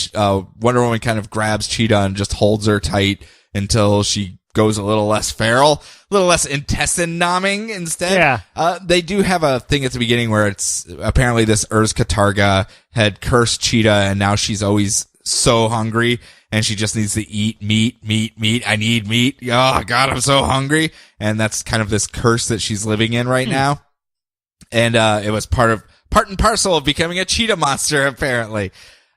Speaker 1: Wonder Woman kind of grabs Cheetah and just holds her tight until she goes a little less feral, a little less intestine nomming instead.
Speaker 2: Yeah.
Speaker 1: They do have a thing at the beginning where it's apparently this Katarga had cursed Cheetah and now she's always so hungry and she just needs to eat meat. I need meat. Oh God, I'm so hungry. And that's kind of this curse that she's living in right now. And, it was part and parcel of becoming a cheetah monster, apparently.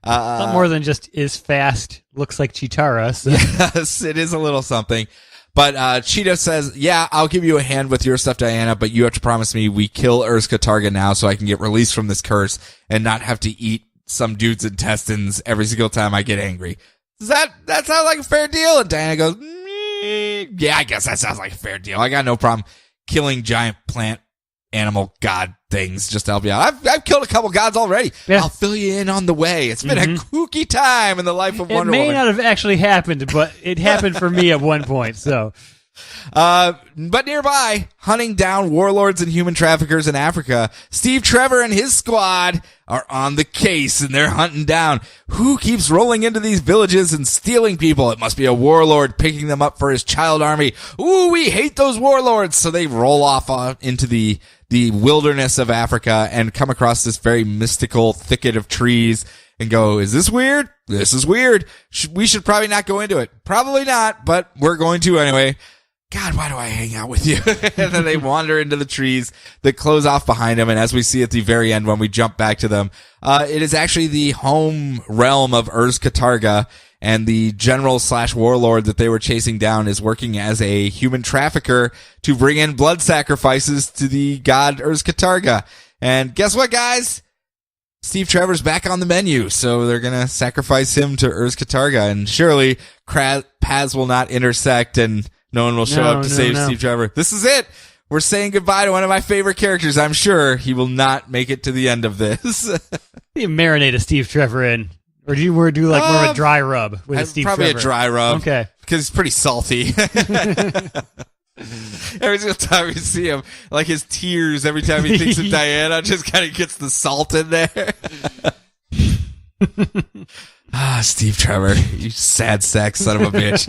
Speaker 2: A lot more than just is fast, looks like Chitara. So.
Speaker 1: Yes, it is a little something. But, Cheetah says, yeah, I'll give you a hand with your stuff, Diana, but you have to promise me we kill Katarga now so I can get released from this curse and not have to eat some dude's intestines every single time I get angry. Does that sound like a fair deal? And Diana goes, yeah, I guess that sounds like a fair deal. I got no problem killing giant plant animal god things just to help you out. I've killed a couple gods already. Yeah. I'll fill you in on the way. It's been a kooky time in the life of Wonder Woman.
Speaker 2: It may not have actually happened, but it happened for me at one point, so...
Speaker 1: But nearby, hunting down warlords and human traffickers in Africa, Steve Trevor and his squad are on the case and they're hunting down who keeps rolling into these villages and stealing people. It must be a warlord picking them up for his child army. Ooh, we hate those warlords. So they roll off into the wilderness of Africa and come across this very mystical thicket of trees and go, is this weird? This is weird. We should probably not go into it. Probably not, but we're going to anyway. God, why do I hang out with you? And then they wander into the trees that close off behind them. And as we see at the very end, when we jump back to them, it is actually the home realm of Katarga, and the general / warlord that they were chasing down is working as a human trafficker to bring in blood sacrifices to the god Katarga. And guess what, guys? Steve Trevor's back on the menu, so they're gonna sacrifice him to Katarga, and surely paths will not intersect and no one will show up to save Steve Trevor. This is it. We're saying goodbye to one of my favorite characters. I'm sure he will not make it to the end of this.
Speaker 2: You marinate a Steve Trevor in, or do you do like more of a dry rub with a Steve
Speaker 1: probably
Speaker 2: Trevor?
Speaker 1: Probably a dry rub.
Speaker 2: Okay,
Speaker 1: because it's pretty salty. Every single time you see him, like his tears every time he thinks of Diana, just kind of gets the salt in there. Steve Trevor, you sad sack son of a bitch.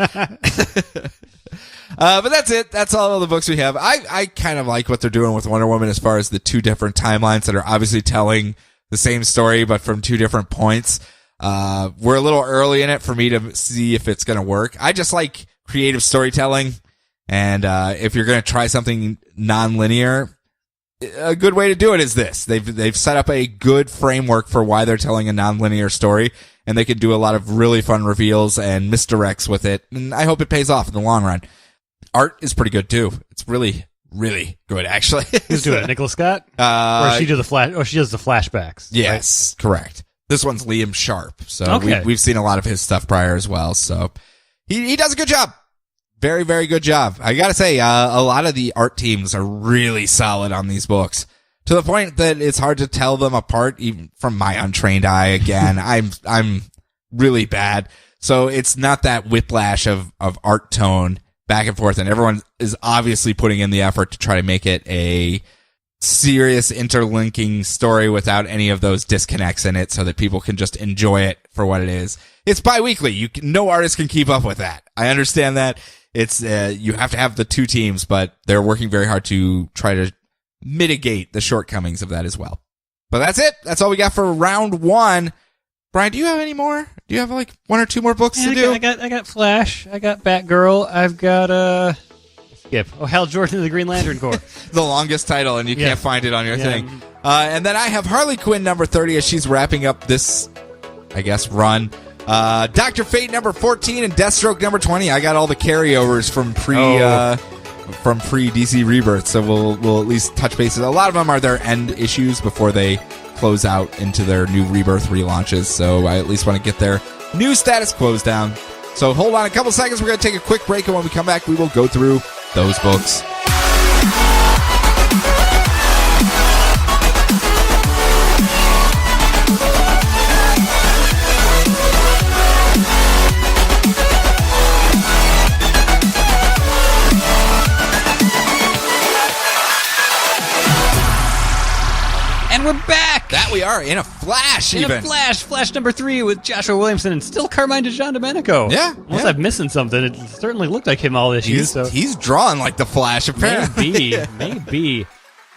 Speaker 1: But that's it. That's all of the books we have. I kind of like what they're doing with Wonder Woman as far as the two different timelines that are obviously telling the same story, but from two different points. We're a little early in it for me to see if it's going to work. I just like creative storytelling. And, if you're going to try something non-linear, a good way to do it is this. They've set up a good framework for why they're telling a non-linear story, and they can do a lot of really fun reveals and misdirects with it. And I hope it pays off in the long run. Art is pretty good too. It's really, really good, actually.
Speaker 2: Who's doing it? Nicholas Scott? Or she does the flashbacks.
Speaker 1: Yes, right? Correct. This one's Liam Sharp. So
Speaker 2: okay.
Speaker 1: we've seen a lot of his stuff prior as well. So he does a good job. Very, very good job. I gotta say, a lot of the art teams are really solid on these books, to the point that it's hard to tell them apart, even from my untrained eye. Again, I'm really bad. So it's not that whiplash of art tone back and forth, and everyone is obviously putting in the effort to try to make it a serious interlinking story without any of those disconnects in it, so that people can just enjoy it for what it is. It's bi-weekly. No artist can keep up with that. I understand that. It's, you have to have the two teams, but they're working very hard to try to mitigate the shortcomings of that as well. But that's it. That's all we got for round one. Brian, do you have any more? Do you have like one or two more books to do?
Speaker 2: I got Flash. I got Batgirl. I've got Skip. Oh, Hal Jordan of the Green Lantern Corps.
Speaker 1: The longest title, and you can't find it on your thing. And then I have Harley Quinn number 30 as she's wrapping up this, I guess, run. Dr. Fate number 14 and Deathstroke number 20. I got all the carryovers from pre DC Rebirth, so we'll at least touch bases. A lot of them are their end issues before they close out into their new Rebirth relaunches, so I at least want to get their new status quos down. So hold on a couple seconds. We're going to take a quick break, and when we come back, we will go through those books.
Speaker 2: And we're back!
Speaker 1: That we are, in a flash even.
Speaker 2: In a flash! Flash number 3 with Joshua Williamson and still Carmine DeJohn-Domenico.
Speaker 1: Yeah.
Speaker 2: Unless I'm missing something. It certainly looked like him all issues.
Speaker 1: He's drawn like the Flash, apparently.
Speaker 2: Maybe.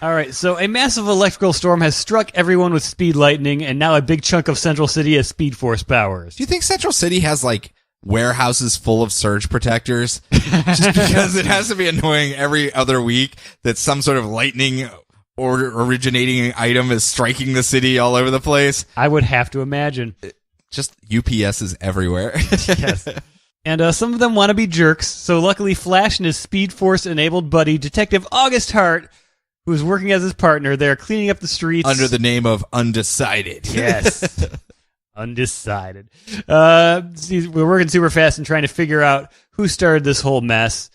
Speaker 2: All right, so a massive electrical storm has struck everyone with speed lightning, and now a big chunk of Central City has Speed Force powers.
Speaker 1: Do you think Central City has, like, warehouses full of surge protectors? Just because it has to be annoying every other week that some sort of lightning or originating item is striking the city all over the place.
Speaker 2: I would have to imagine.
Speaker 1: Just UPSs everywhere.
Speaker 2: Yes. And some of them want to be jerks, so luckily Flash and his Speed Force-enabled buddy, Detective August Hart, who is working as his partner, they're cleaning up the streets.
Speaker 1: Under the name of Undecided.
Speaker 2: Yes. Undecided. We're working super fast and trying to figure out who started this whole mess.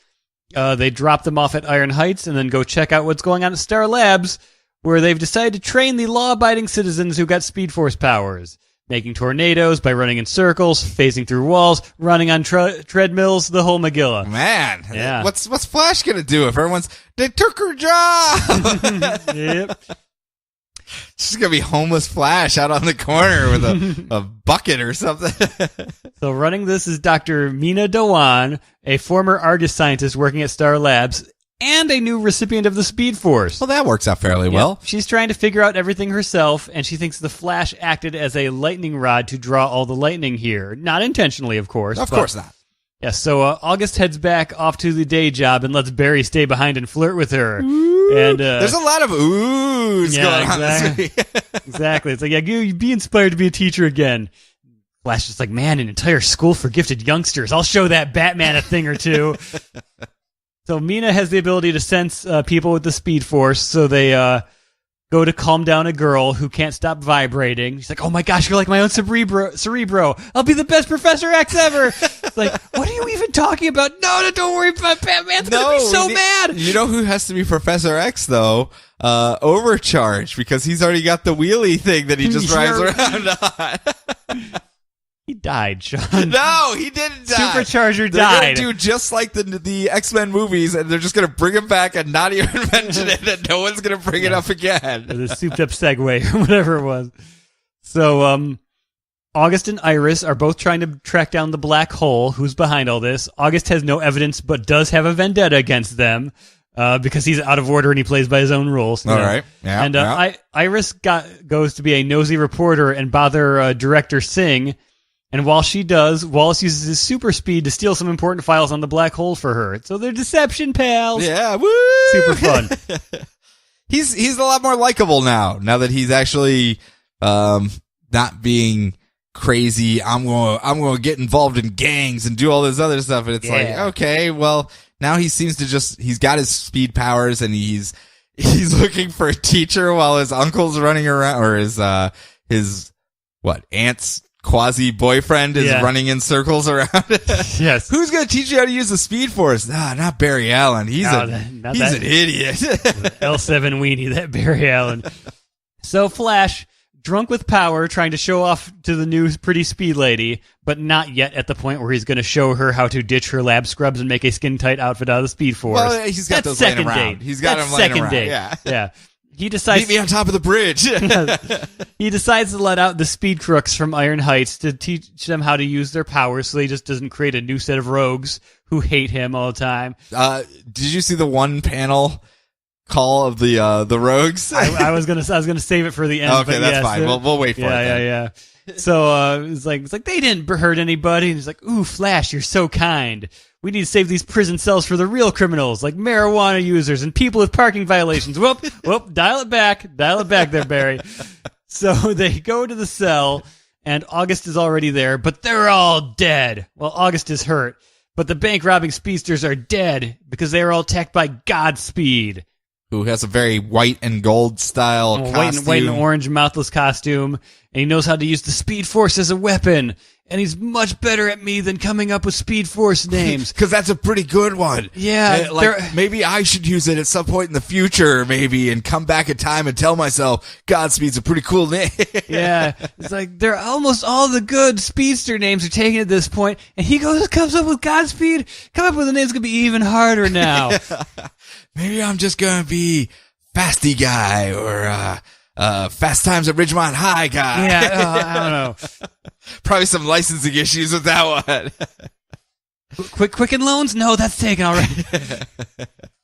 Speaker 2: They drop them off at Iron Heights and then go check out what's going on at Star Labs, where they've decided to train the law-abiding citizens who got Speed Force powers, making tornadoes by running in circles, phasing through walls, running on treadmills, the whole Megillah.
Speaker 1: Man,
Speaker 2: yeah.
Speaker 1: What's Flash gonna do if they took her job?
Speaker 2: Yep.
Speaker 1: She's gonna be homeless Flash out on the corner with a bucket or something.
Speaker 2: So running this is Dr. Mina Dewan, a former Argus scientist working at Star Labs, and a new recipient of the Speed Force.
Speaker 1: Well, that works out fairly well.
Speaker 2: She's trying to figure out everything herself, and she thinks the Flash acted as a lightning rod to draw all the lightning here. Not intentionally, of course.
Speaker 1: Of course not.
Speaker 2: Yeah, so August heads back off to the day job and lets Barry stay behind and flirt with her. And
Speaker 1: there's a lot of oohs going on this week.
Speaker 2: Exactly. It's like, yeah, you be inspired to be a teacher again. Flash is like, man, an entire school for gifted youngsters. I'll show that Batman a thing or two. So Mina has the ability to sense people with the Speed Force, so they go to calm down a girl who can't stop vibrating. She's like, oh my gosh, you're like my own Cerebro. I'll be the best Professor X ever. It's like, what are you even talking about? No, don't worry about Batman's going to be so mad.
Speaker 1: You know who has to be Professor X, though? Overcharge, because he's already got the wheelie thing that he just drives around on.
Speaker 2: He died, Sean.
Speaker 1: No, he didn't die.
Speaker 2: Supercharger
Speaker 1: They're
Speaker 2: died.
Speaker 1: They're going to do just like the X-Men movies, and they're just going to bring him back and not even mention it, and no one's going to bring it up again.
Speaker 2: The souped-up segue, or whatever it was. So, August and Iris are both trying to track down the black hole. Who's behind all this? August has no evidence, but does have a vendetta against them. Because he's out of order and he plays by his own rules.
Speaker 1: All right. Yeah.
Speaker 2: And Iris goes to be a nosy reporter and bother director Singh. And while she does, Wallace uses his super speed to steal some important files on the black hole for her. So they're deception pals.
Speaker 1: Yeah, woo!
Speaker 2: Super fun.
Speaker 1: He's a lot more likable now that he's actually not being crazy. I'm going to get involved in gangs and do all this other stuff. And it's like, okay, well, now he seems to he's got his speed powers and he's looking for a teacher while his uncle's running around, or his aunt's quasi boyfriend is running in circles around.
Speaker 2: Yes.
Speaker 1: Who's going to teach you how to use the Speed Force? Not Barry Allen. He's an idiot.
Speaker 2: L7 weenie, that Barry Allen. So Flash, drunk with power, trying to show off to the new pretty speed lady, but not yet at the point where he's going to show her how to ditch her lab scrubs and make a skin-tight outfit out of the Speed Force.
Speaker 1: Well, he's got those laying around. He's got them laying around.
Speaker 2: Yeah. He decides
Speaker 1: meet me on top of the bridge.
Speaker 2: He decides to let out the speed crooks from Iron Heights to teach them how to use their powers, so he just doesn't create a new set of rogues who hate him all the time.
Speaker 1: Did you see the one panel call of the rogues?
Speaker 2: I was gonna save it for the end.
Speaker 1: Okay,
Speaker 2: but
Speaker 1: that's
Speaker 2: yes,
Speaker 1: fine. We'll wait for it.
Speaker 2: Yeah. So it's like they didn't hurt anybody. And he's like, "Ooh, Flash, you're so kind. We need to save these prison cells for the real criminals, like marijuana users and people with parking violations." Whoop, dial it back there, Barry. So they go to the cell, and August is already there, but they're all dead. Well, August is hurt, but the bank robbing speedsters are dead because they are all attacked by Godspeed,
Speaker 1: who has a very white and gold style costume.
Speaker 2: White and orange mouthless costume, and he knows how to use the Speed Force as a weapon, and he's much better at me than coming up with Speed Force names.
Speaker 1: Because that's a pretty good one.
Speaker 2: Yeah.
Speaker 1: Maybe I should use it at some point in the future, maybe, and come back in time and tell myself Godspeed's a pretty cool name.
Speaker 2: Yeah. It's like, they're almost all the good speedster names are taken at this point, and he comes up with Godspeed. Come up with a name that's going to be even harder now.
Speaker 1: Maybe I'm just going to be Fasty Guy or Fast Times at Ridgemont High Guy.
Speaker 2: Yeah, I don't know.
Speaker 1: Probably some licensing issues with that one.
Speaker 2: Quicken Loans? No, that's taken already.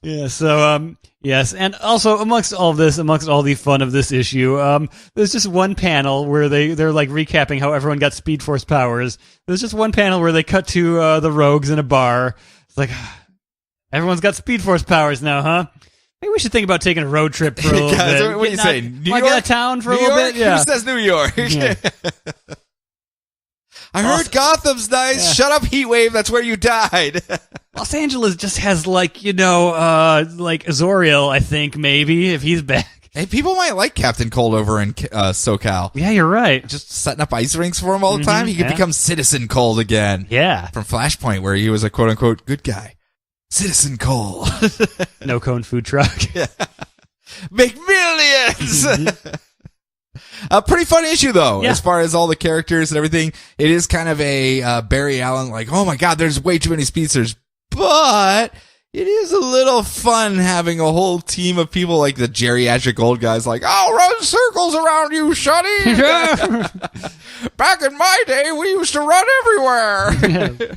Speaker 2: Yeah, so, yes. And also, amongst all the fun of this issue, there's just one panel where they're like recapping how everyone got Speed Force powers. There's just one panel where they cut to the rogues in a bar. It's like, everyone's got Speed Force powers now, huh? Maybe we should think about taking a road trip for a little bit.
Speaker 1: What do you say? New York?
Speaker 2: Get out of town for
Speaker 1: New
Speaker 2: a little
Speaker 1: York?
Speaker 2: bit? Yeah.
Speaker 1: Who says New York? Yeah. I heard Gotham's nice.
Speaker 2: Yeah.
Speaker 1: Shut up, Heatwave. That's where you died.
Speaker 2: Los Angeles just has like Azoriel, I think, maybe, if he's back.
Speaker 1: Hey, people might like Captain Cold over in SoCal.
Speaker 2: Yeah, you're right.
Speaker 1: Just setting up ice rinks for him all the time. He could become Citizen Cold again.
Speaker 2: Yeah.
Speaker 1: From Flashpoint, where he was a quote-unquote good guy. Citizen Cold.
Speaker 2: No cone food truck.
Speaker 1: Yeah. Make millions! A pretty fun issue, though, as far as all the characters and everything. It is kind of a Barry Allen, like, oh my god, there's way too many speedsters. But it is a little fun having a whole team of people like the geriatric old guys like, I'll run circles around you, Shuddy. Back in my day, we used to run everywhere.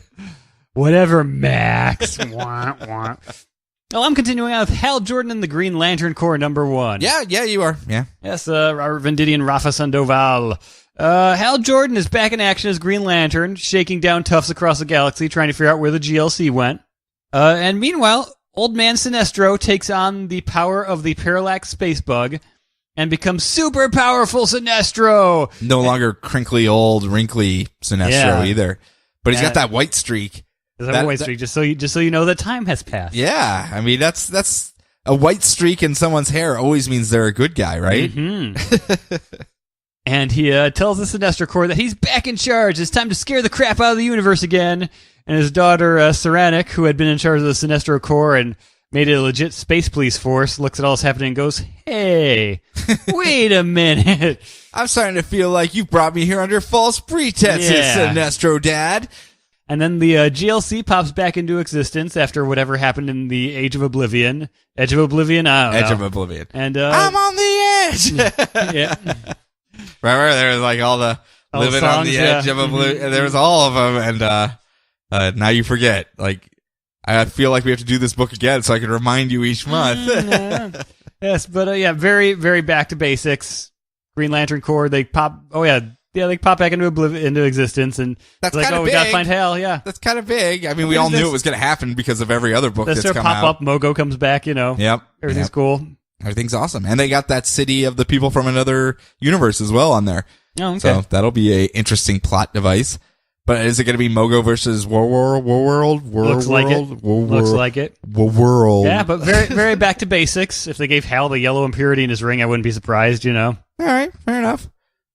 Speaker 2: Whatever, Max. Wah, wah. Well, I'm continuing on with Hal Jordan and the Green Lantern Corps #1.
Speaker 1: Yeah, you are. Yeah.
Speaker 2: Yes, Robert Venditti and Rafa Sandoval. Hal Jordan is back in action as Green Lantern, shaking down toughs across the galaxy, trying to figure out where the GLC went. And meanwhile, Old Man Sinestro takes on the power of the Parallax Space Bug and becomes super powerful Sinestro.
Speaker 1: No longer crinkly, old, wrinkly Sinestro either. But he's got that white streak.
Speaker 2: White streak, just so you know that time has passed.
Speaker 1: Yeah, I mean that's a white streak in someone's hair always means they're a good guy, right?
Speaker 2: Mm-hmm. And he tells the Sinestro Corps that he's back in charge. It's time to scare the crap out of the universe again. And his daughter Saranic, who had been in charge of the Sinestro Corps and made it a legit space police force, looks at all that's happening and goes, "Hey, wait a minute!
Speaker 1: I'm starting to feel like you brought me here under false pretenses, Sinestro Dad."
Speaker 2: And then the GLC pops back into existence after whatever happened in the Age of Oblivion. Edge of Oblivion? I don't know.
Speaker 1: Edge of Oblivion.
Speaker 2: And
Speaker 1: I'm on the edge!
Speaker 2: Yeah.
Speaker 1: Remember, there was like all the living
Speaker 2: songs,
Speaker 1: on the edge of Oblivion.
Speaker 2: Mm-hmm.
Speaker 1: There was all of them, and now you forget. Like, I feel like we have to do this book again so I can remind you each month.
Speaker 2: Yes, but very, very back to basics. Green Lantern Corps, they pop... Oh, yeah. Yeah, they pop back into existence, and
Speaker 1: that's
Speaker 2: like,
Speaker 1: kind of
Speaker 2: big.
Speaker 1: We
Speaker 2: gotta find Hal. Yeah,
Speaker 1: that's kind of big. I mean, we all knew it was going to happen because of every other book that's come
Speaker 2: pop
Speaker 1: out.
Speaker 2: Up, Mogo comes back.
Speaker 1: Yep,
Speaker 2: everything's cool.
Speaker 1: Everything's awesome, and they got that city of the people from another universe as well on there.
Speaker 2: Oh, okay.
Speaker 1: So that'll be a interesting plot device. But is it going to be Mogo versus Warworld?
Speaker 2: Looks like it. Looks like it.
Speaker 1: Warworld.
Speaker 2: Yeah, but very, very back to basics. If they gave Hal the yellow impurity in his ring, I wouldn't be surprised. All
Speaker 1: right, fair enough.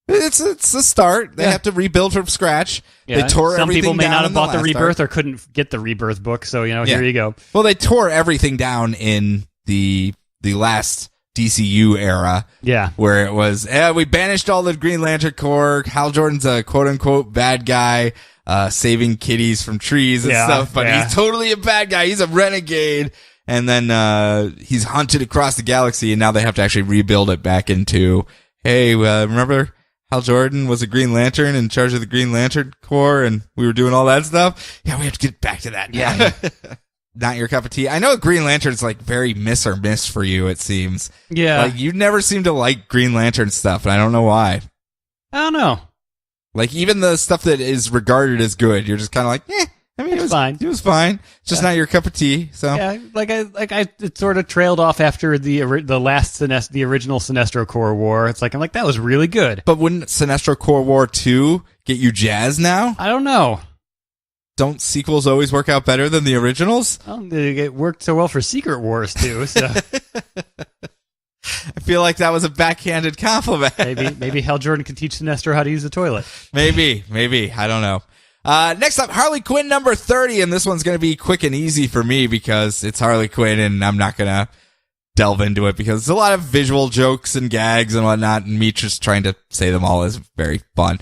Speaker 1: It's a start. They have to rebuild from scratch.
Speaker 2: Yeah.
Speaker 1: They tore
Speaker 2: Some
Speaker 1: everything down.
Speaker 2: Some people may not have bought the Rebirth
Speaker 1: arc.
Speaker 2: or couldn't get the Rebirth book, so here you go.
Speaker 1: Well, they tore everything down in the last DCU era.
Speaker 2: Yeah.
Speaker 1: Where it was, we banished all the Green Lantern Corps. Hal Jordan's a quote-unquote bad guy, saving kitties from trees and stuff, but he's totally a bad guy. He's a renegade. And then he's hunted across the galaxy, and now they have to actually rebuild it back into, hey, remember Hal Jordan was a Green Lantern in charge of the Green Lantern Corps, and we were doing all that stuff? Yeah, we have to get back to that now.
Speaker 2: Yeah.
Speaker 1: not your cup of tea. I know Green Lantern's like very miss or miss for you, it seems.
Speaker 2: Yeah.
Speaker 1: Like you never seem to like Green Lantern stuff, and I don't know why.
Speaker 2: I don't know.
Speaker 1: Like even the stuff that is regarded as good, you're just kind of like, I mean, it was
Speaker 2: fine.
Speaker 1: It was fine. It's just not your cup of tea. So
Speaker 2: Yeah, it sort of trailed off after the original Sinestro Corps War. I'm like, that was really good.
Speaker 1: But wouldn't Sinestro Corps War 2 get you jazzed now?
Speaker 2: I don't know.
Speaker 1: Don't sequels always work out better than the originals?
Speaker 2: Well, it worked so well for Secret Wars too. So
Speaker 1: I feel like that was a backhanded compliment.
Speaker 2: maybe Hal Jordan can teach Sinestro how to use the toilet.
Speaker 1: Maybe. I don't know. Next up, Harley Quinn number 30, and this one's going to be quick and easy for me because it's Harley Quinn, and I'm not going to delve into it because it's a lot of visual jokes and gags and whatnot, and me just trying to say them all is very fun.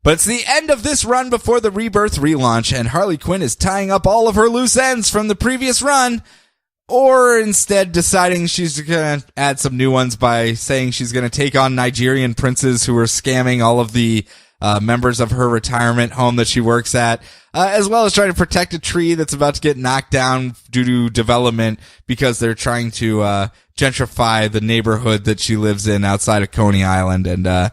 Speaker 1: But it's the end of this run before the Rebirth relaunch, and Harley Quinn is tying up all of her loose ends from the previous run, or instead deciding she's going to add some new ones by saying she's going to take on Nigerian princes who are scamming all of the members of her retirement home that she works at, as well as trying to protect a tree that's about to get knocked down due to development because they're trying to gentrify the neighborhood that she lives in outside of Coney Island. And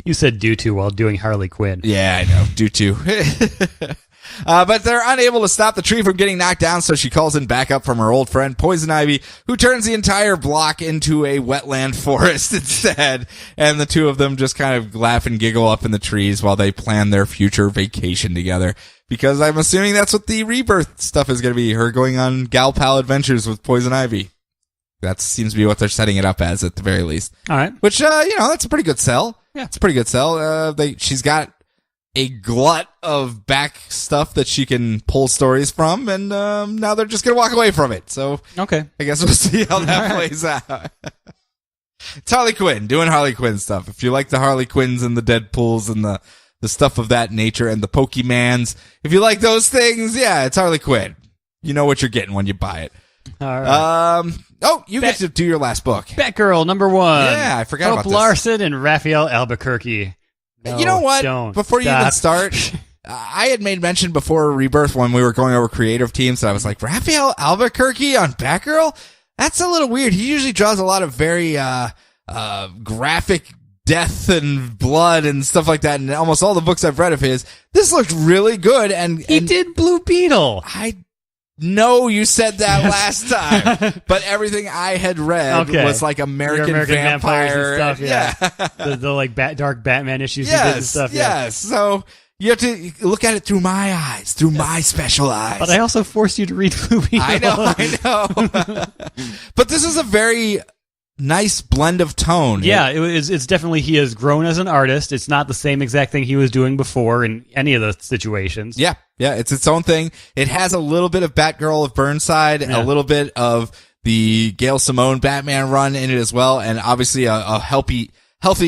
Speaker 2: you said due to while doing Harley Quinn.
Speaker 1: Yeah, I know, due to. But they're unable to stop the tree from getting knocked down, so she calls in backup from her old friend Poison Ivy, who turns the entire block into a wetland forest instead. And the two of them just kind of laugh and giggle up in the trees while they plan their future vacation together. Because I'm assuming that's what the Rebirth stuff is going to be, her going on gal pal adventures with Poison Ivy. That seems to be what they're setting it up as at the very least.
Speaker 2: All right.
Speaker 1: Which, that's a pretty good sell. Yeah, it's a pretty good sell. She's got a glut of back stuff that she can pull stories from, and now they're just gonna walk away from it. So
Speaker 2: okay,
Speaker 1: I guess we'll see how that plays out. It's Harley Quinn doing Harley Quinn stuff. If you like the Harley Quinns and the Deadpools and the stuff of that nature and the Pokemans, if you like those things, yeah, it's Harley Quinn. You know what you're getting when you buy it.
Speaker 2: All right.
Speaker 1: You get to do your last book.
Speaker 2: Batgirl number 1.
Speaker 1: Yeah, I forgot about
Speaker 2: Hope
Speaker 1: this.
Speaker 2: Larson and Raphael Albuquerque. No,
Speaker 1: you know what? Before you even
Speaker 2: stop.
Speaker 1: start, I had made mention before Rebirth when we were going over creative teams that I was like, Raphael Albuquerque on Batgirl? That's a little weird. He usually draws a lot of very graphic death and blood and stuff like that. And almost all the books I've read of his, this looked really good. And
Speaker 2: he did Blue Beetle.
Speaker 1: I know you said that last time, but everything I had read was like American Vampire
Speaker 2: and stuff. Yeah, the like dark Batman issues.
Speaker 1: Yes,
Speaker 2: he did and stuff.
Speaker 1: Yes. So you have to look at it through my eyes, through my special eyes.
Speaker 2: But I also forced you to read Blue Beetle.
Speaker 1: I know. But this is a very nice blend of tone.
Speaker 2: Yeah, it's definitely, he has grown as an artist. It's not the same exact thing he was doing before in any of the situations.
Speaker 1: Yeah, it's its own thing. It has a little bit of Batgirl of Burnside, a little bit of the Gail Simone Batman run in it as well, and obviously a healthy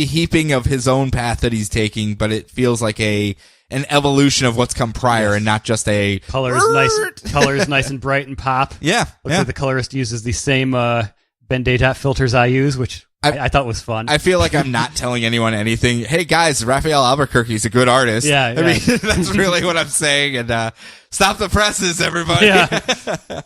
Speaker 1: heaping of his own path that he's taking, but it feels like an evolution of what's come prior and not just a
Speaker 2: colors nice and bright and pop.
Speaker 1: Yeah.
Speaker 2: Looks like the colorist uses the same Ben Daytop filters I use, which I thought was fun.
Speaker 1: I feel like I'm not telling anyone anything. Hey guys, Raphael Albuquerque's a good artist.
Speaker 2: Yeah.
Speaker 1: I mean, that's really what I'm saying. And stop the presses, everybody.
Speaker 2: Yeah.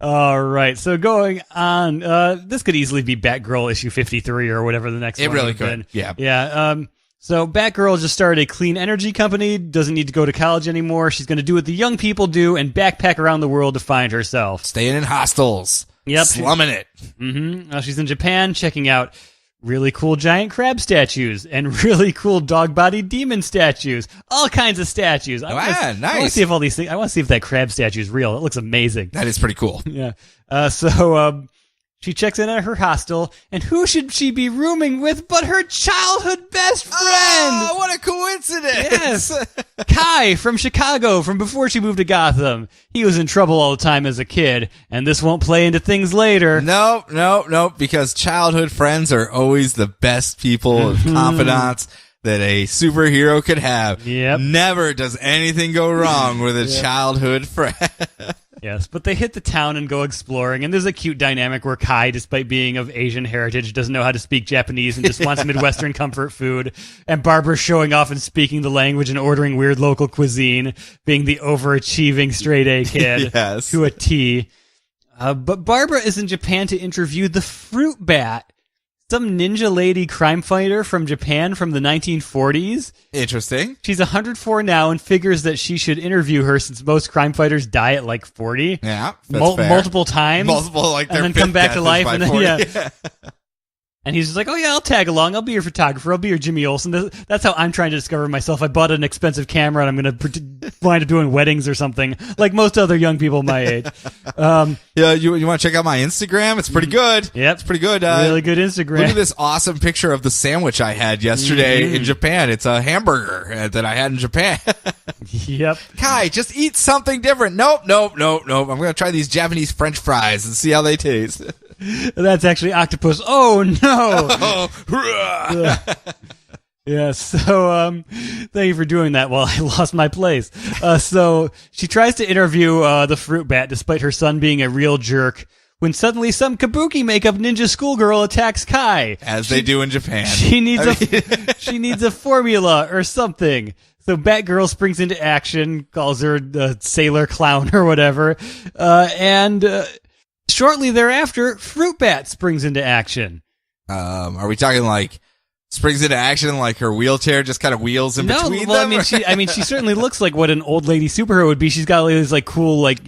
Speaker 2: All right. So going on, this could easily be Batgirl issue 53 or whatever the next one.
Speaker 1: It really could. Yeah.
Speaker 2: Yeah. So Batgirl just started a clean energy company, doesn't need to go to college anymore. She's going to do what the young people do and backpack around the world to find herself.
Speaker 1: Staying in hostels.
Speaker 2: Yep.
Speaker 1: Slumming it.
Speaker 2: Mm-hmm. Now she's in Japan checking out really cool giant crab statues and really cool dog-bodied demon statues. All kinds of statues.
Speaker 1: Nice.
Speaker 2: I want to see if all these things, I want to see if that crab statue is real. It looks amazing.
Speaker 1: That is pretty cool.
Speaker 2: Yeah. So she checks in at her hostel, and who should she be rooming with but her childhood best friend?
Speaker 1: Oh, what a coincidence.
Speaker 2: Yes. Kai from Chicago, from before she moved to Gotham. He was in trouble all the time as a kid, and this won't play into things later.
Speaker 1: No, because childhood friends are always the best people, confidants. that a superhero could have.
Speaker 2: Yep.
Speaker 1: Never does anything go wrong with a childhood friend.
Speaker 2: Yes, but they hit the town and go exploring, and there's a cute dynamic where Kai, despite being of Asian heritage, doesn't know how to speak Japanese and just wants Midwestern comfort food, and Barbara's showing off and speaking the language and ordering weird local cuisine, being the overachieving straight-A kid
Speaker 1: Yes.
Speaker 2: to a T. But Barbara is in Japan to interview the Fruit Bat, some ninja lady crime fighter from Japan from the 1940s.
Speaker 1: Interesting.
Speaker 2: She's 104 now and figures that she should interview her since most crime fighters die at like 40.
Speaker 1: Yeah, that's fair.
Speaker 2: Multiple times.
Speaker 1: Multiple, like, their
Speaker 2: and then come back to life. And then,
Speaker 1: 40.
Speaker 2: yeah. And he's just like, oh, yeah, I'll tag along. I'll be your photographer. I'll be your Jimmy Olsen. That's how I'm trying to discover myself. I bought an expensive camera, and I'm going to wind up doing weddings or something, like most other young people my age.
Speaker 1: Yeah, you want to check out my Instagram? It's pretty good.
Speaker 2: Yep.
Speaker 1: It's pretty good.
Speaker 2: Really good Instagram.
Speaker 1: Look at this awesome picture of the sandwich I had yesterday in Japan. It's a hamburger that I had in Japan.
Speaker 2: Yep.
Speaker 1: Kai, just eat something different. Nope. I'm going to try these Japanese French fries and see how they taste.
Speaker 2: That's actually octopus. Oh, no.
Speaker 1: Oh,
Speaker 2: Yeah, so thank you for doing that while I lost my place. So she tries to interview the Fruit Bat despite her son being a real jerk when suddenly some kabuki makeup ninja schoolgirl attacks Kai.
Speaker 1: As they do in Japan.
Speaker 2: She needs she needs a formula or something. So Batgirl springs into action, calls her the sailor clown or whatever, and shortly thereafter, Fruit Bat springs into action.
Speaker 1: Are we talking like springs into action like her wheelchair just kind of wheels in between them?
Speaker 2: I mean, she certainly looks like what an old lady superhero would be. She's got all these like cool, like,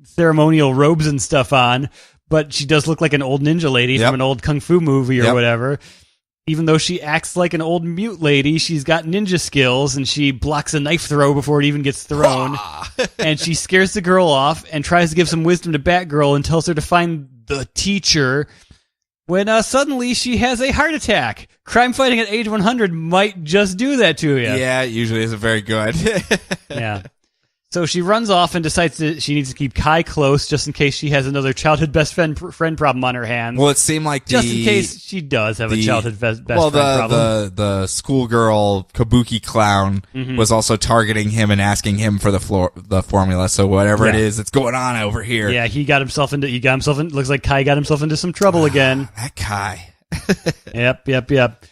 Speaker 2: ceremonial robes and stuff on, but she does look like an old ninja lady from an old kung fu movie or whatever. Even though she acts like an old mute lady, she's got ninja skills, and she blocks a knife throw before it even gets thrown. And she scares the girl off and tries to give some wisdom to Batgirl and tells her to find the teacher, when suddenly she has a heart attack. Crime fighting at age 100 might just do that to you.
Speaker 1: Yeah, it usually isn't very good.
Speaker 2: Yeah. So she runs off and decides that she needs to keep Kai close just in case she has another childhood best friend problem on her hands.
Speaker 1: Well, it seemed like
Speaker 2: just in case she does have a childhood best friend problem.
Speaker 1: The schoolgirl kabuki clown was also targeting him and asking him for the formula. So whatever it is that's going on over here.
Speaker 2: Yeah, looks like Kai got himself into some trouble again.
Speaker 1: That Kai.
Speaker 2: Yep.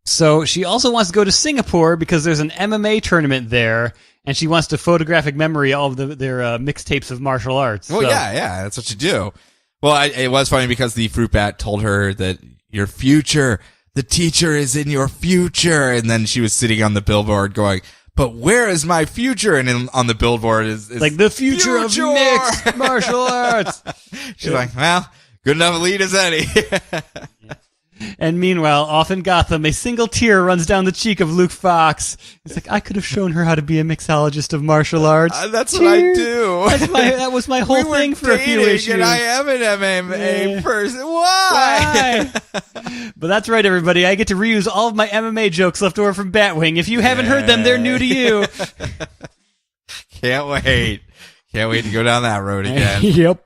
Speaker 2: So she also wants to go to Singapore because there's an MMA tournament there. And she wants to photographic memory all of their mixtapes of martial arts.
Speaker 1: Well, yeah, that's what you do. Well, it was funny because the Fruit Bat told her that your future, the teacher is in your future. And then she was sitting on the billboard going, but where is my future? And on the billboard is
Speaker 2: like the future of mixed martial arts.
Speaker 1: She's like, well, good enough lead as any.
Speaker 2: And meanwhile, off in Gotham, a single tear runs down the cheek of Luke Fox. It's like, I could have shown her how to be a mixologist of martial arts.
Speaker 1: That's what I do.
Speaker 2: That was my whole thing for a few issues.
Speaker 1: And I am an MMA person. Why?
Speaker 2: But that's right, everybody. I get to reuse all of my MMA jokes left over from Batwing. If you haven't heard them, they're new to you.
Speaker 1: Can't wait to go down that road again.
Speaker 2: Yep.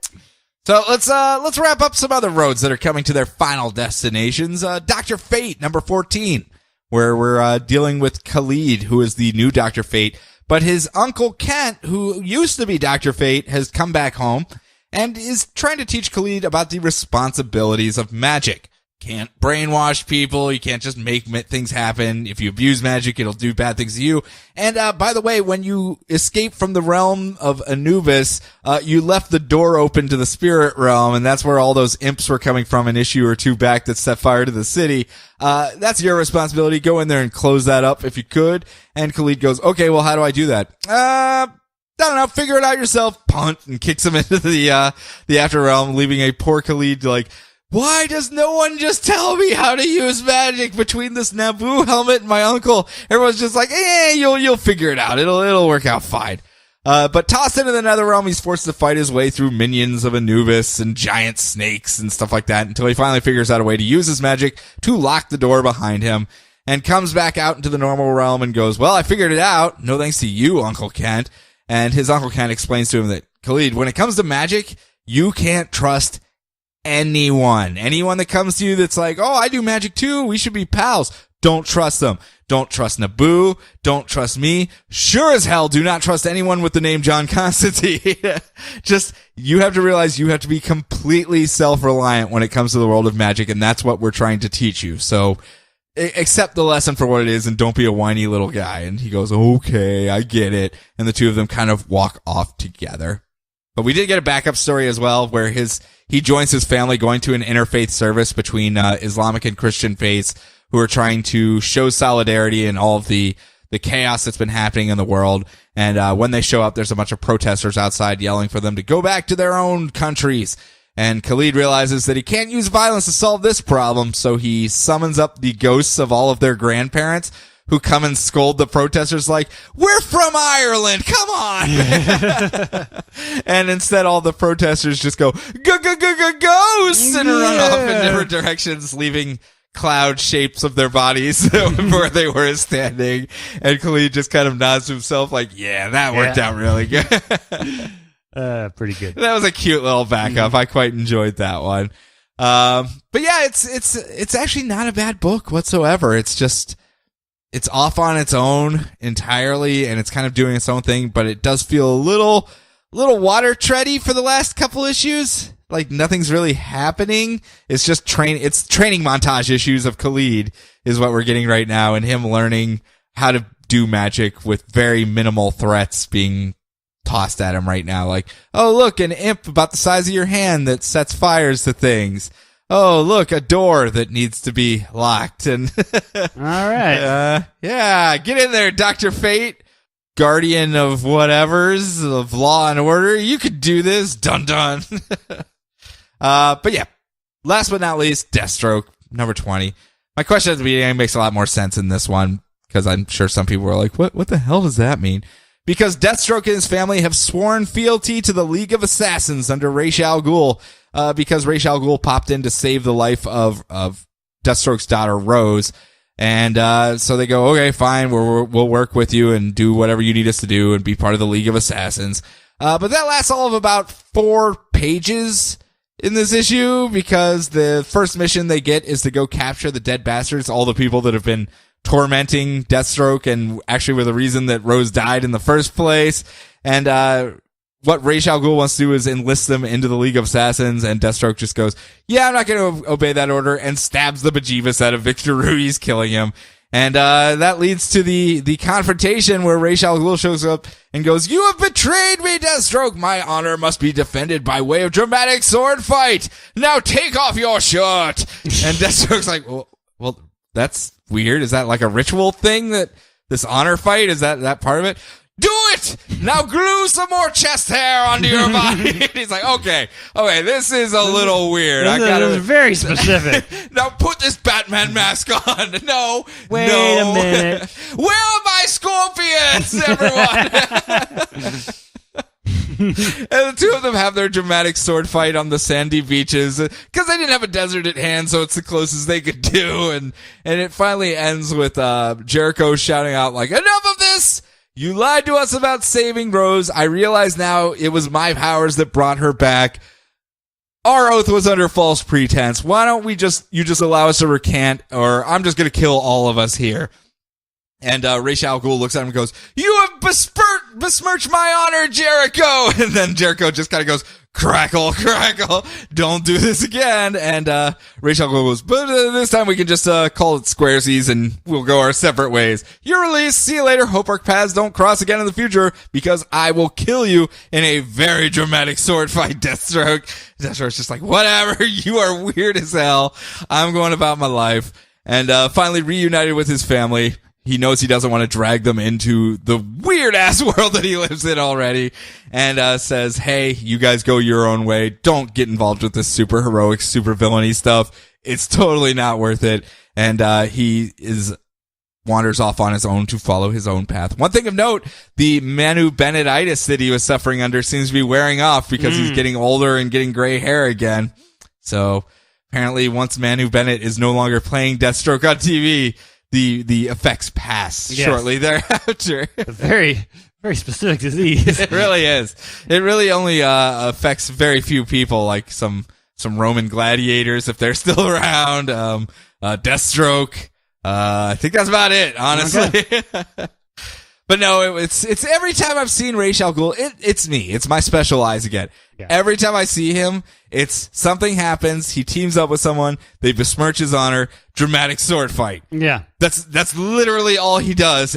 Speaker 1: So let's wrap up some other roads that are coming to their final destinations. Dr. Fate, number 14, where we're dealing with Khalid, who is the new Dr. Fate, but his uncle Kent, who used to be Dr. Fate, has come back home and is trying to teach Khalid about the responsibilities of magic. Can't brainwash people. You can't just make things happen. If you abuse magic, it'll do bad things to you. And by the way, when you escape from the realm of Anubis, you left the door open to the spirit realm, and that's where all those imps were coming from an issue or two back that set fire to the city. That's your responsibility. Go in there and close that up if you could. And Khalid goes, okay, well, how do I do that? I don't know, figure it out yourself. Punt, and kicks him into the after realm, leaving a poor Khalid like, why does no one just tell me how to use magic between this Naboo helmet and my uncle? Everyone's just like, you'll figure it out. It'll work out fine. But tossed into the nether realm, he's forced to fight his way through minions of Anubis and giant snakes and stuff like that until he finally figures out a way to use his magic to lock the door behind him and comes back out into the normal realm and goes, well, I figured it out. No thanks to you, Uncle Kent. And his Uncle Kent explains to him that, Khalid, when it comes to magic, you can't trust anyone that comes to you that's like, oh, I do magic too, we should be pals. Don't trust them. Don't trust Naboo. Don't trust me. Sure as hell do not trust anyone with the name John Constantine. Just, you have to realize you have to be completely self-reliant when it comes to the world of magic, and that's what we're trying to teach you. So, accept the lesson for what it is and don't be a whiny little guy. And he goes, okay, I get it. And the two of them kind of walk off together. But we did get a backup story as well where he joins his family going to an interfaith service between Islamic and Christian faiths who are trying to show solidarity in all of the chaos that's been happening in the world. And when they show up, there's a bunch of protesters outside yelling for them to go back to their own countries. And Khalid realizes that he can't use violence to solve this problem, so he summons up the ghosts of all of their grandparents who come and scold the protesters like, we're from Ireland, come on! And instead all the protesters just go, ghosts! And run off in different directions, leaving cloud shapes of their bodies where they were standing. And Khalid just kind of nods to himself like, yeah, that worked out really good.
Speaker 2: Pretty good.
Speaker 1: That was a cute little backup. I quite enjoyed that one. But yeah, it's actually not a bad book whatsoever. It's just, it's off on its own entirely, and it's kind of doing its own thing, but it does feel a little water tready for the last couple issues. Like nothing's really happening. It's just it's training montage issues of Khalid is what we're getting right now, and him learning how to do magic with very minimal threats being tossed at him right now. Like, oh, look, an imp about the size of your hand that sets fires to things. Oh, look, a door that needs to be locked. And
Speaker 2: all right.
Speaker 1: Yeah, get in there, Dr. Fate, guardian of whatevers, of law and order. You could do this. Dun dun. But yeah, last but not least, Deathstroke, number 20. My question at the beginning makes a lot more sense in this one, because I'm sure some people were like, what the hell does that mean? Because Deathstroke and his family have sworn fealty to the League of Assassins under Ras Al Ghul, because Ras Al Ghul popped in to save the life of Deathstroke's daughter, Rose. And so they go, okay, fine, we'll work with you and do whatever you need us to do and be part of the League of Assassins. But that lasts all of about 4 pages in this issue, because the first mission they get is to go capture the dead bastards, all the people that have been tormenting Deathstroke and actually were the reason that Rose died in the first place. And what Ras Al Ghul wants to do is enlist them into the League of Assassins, and Deathstroke just goes, yeah, I'm not going to obey that order, and stabs the bejeebus out of Victor Ruiz, killing him. And that leads to the confrontation where Ras Al Ghul shows up and goes, you have betrayed me, Deathstroke. My honor must be defended by way of dramatic sword fight. Now take off your shirt. And Deathstroke's like, well, that's weird. Is that like a ritual thing, that this honor fight? Is that part of it? Do it! Now glue some more chest hair onto your body. He's like, okay, this is a little weird.
Speaker 2: It was very specific.
Speaker 1: Now put this Batman mask on. No.
Speaker 2: Wait a minute.
Speaker 1: Where are my scorpions, everyone? And the two of them have their dramatic sword fight on the sandy beaches, because they didn't have a desert at hand, so it's the closest they could do. And it finally ends with Jericho shouting out like, enough of this! You lied to us about saving Rose. I realize now it was my powers that brought her back. Our oath was under false pretense. Why don't you just allow us to recant, or I'm just going to kill all of us here. And Ras Al Ghul looks at him and goes, you have besmirched my honor, Jericho! And then Jericho just kind of goes, crackle, crackle, don't do this again. And Ras Al Ghul goes, but this time we can just call it squaresies and we'll go our separate ways. You're released. See you later. Hope our paths don't cross again in the future, because I will kill you in a very dramatic sword fight, Deathstroke. Deathstroke's just like, whatever, you are weird as hell. I'm going about my life. And finally reunited with his family. He knows he doesn't want to drag them into the weird-ass world that he lives in already, and says, hey, you guys go your own way. Don't get involved with this super heroic, super villainy stuff. It's totally not worth it. And he wanders off on his own to follow his own path. One thing of note, the Manu Bennettitis that he was suffering under seems to be wearing off, because he's getting older and getting gray hair again. So apparently once Manu Bennett is no longer playing Deathstroke on TV, the effects pass shortly thereafter.
Speaker 2: A very, very specific disease.
Speaker 1: It really is. It really only affects very few people, like some Roman gladiators, if they're still around, Deathstroke, I think that's about it, honestly. Okay. But no, it's every time I've seen Ras Al Ghul, it's me. It's my special eyes again. Yeah. Every time I see him, it's something happens. He teams up with someone. They besmirch his honor. Dramatic sword fight.
Speaker 2: Yeah.
Speaker 1: That's literally all he does.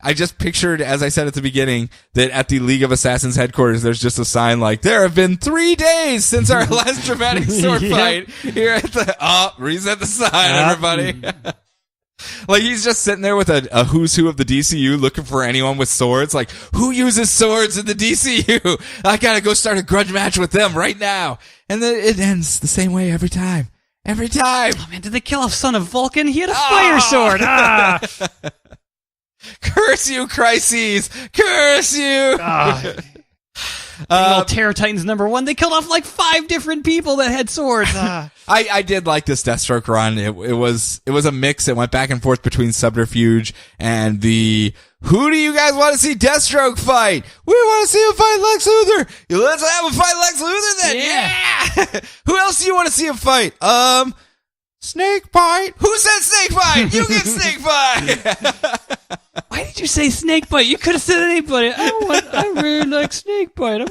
Speaker 1: I just pictured, as I said at the beginning, that at the League of Assassins headquarters, there's just a sign like, there have been 3 days since our last dramatic sword fight. Here at the, reset the sign, everybody. Like, he's just sitting there with a who's who of the DCU looking for anyone with swords. Like, who uses swords in the DCU? I gotta go start a grudge match with them right now. And then it ends the same way every time. Every time.
Speaker 2: Oh, man, did they kill off Son of Vulcan? He had a fire sword.
Speaker 1: Curse you, Crises! Curse you!
Speaker 2: Terror Titans #1. They killed off like 5 different people that had swords.
Speaker 1: I did like this Deathstroke run. It was a mix. It went back and forth between Subterfuge and the who do you guys want to see Deathstroke fight? We want to see him fight Lex Luthor. Let's have him fight Lex Luthor then. Yeah. Who else do you want to see him fight? Snakebite. Who said Snakebite? You get Snakebite.
Speaker 2: Why did you say Snakebite? You could have said anybody. I really like Snakebite.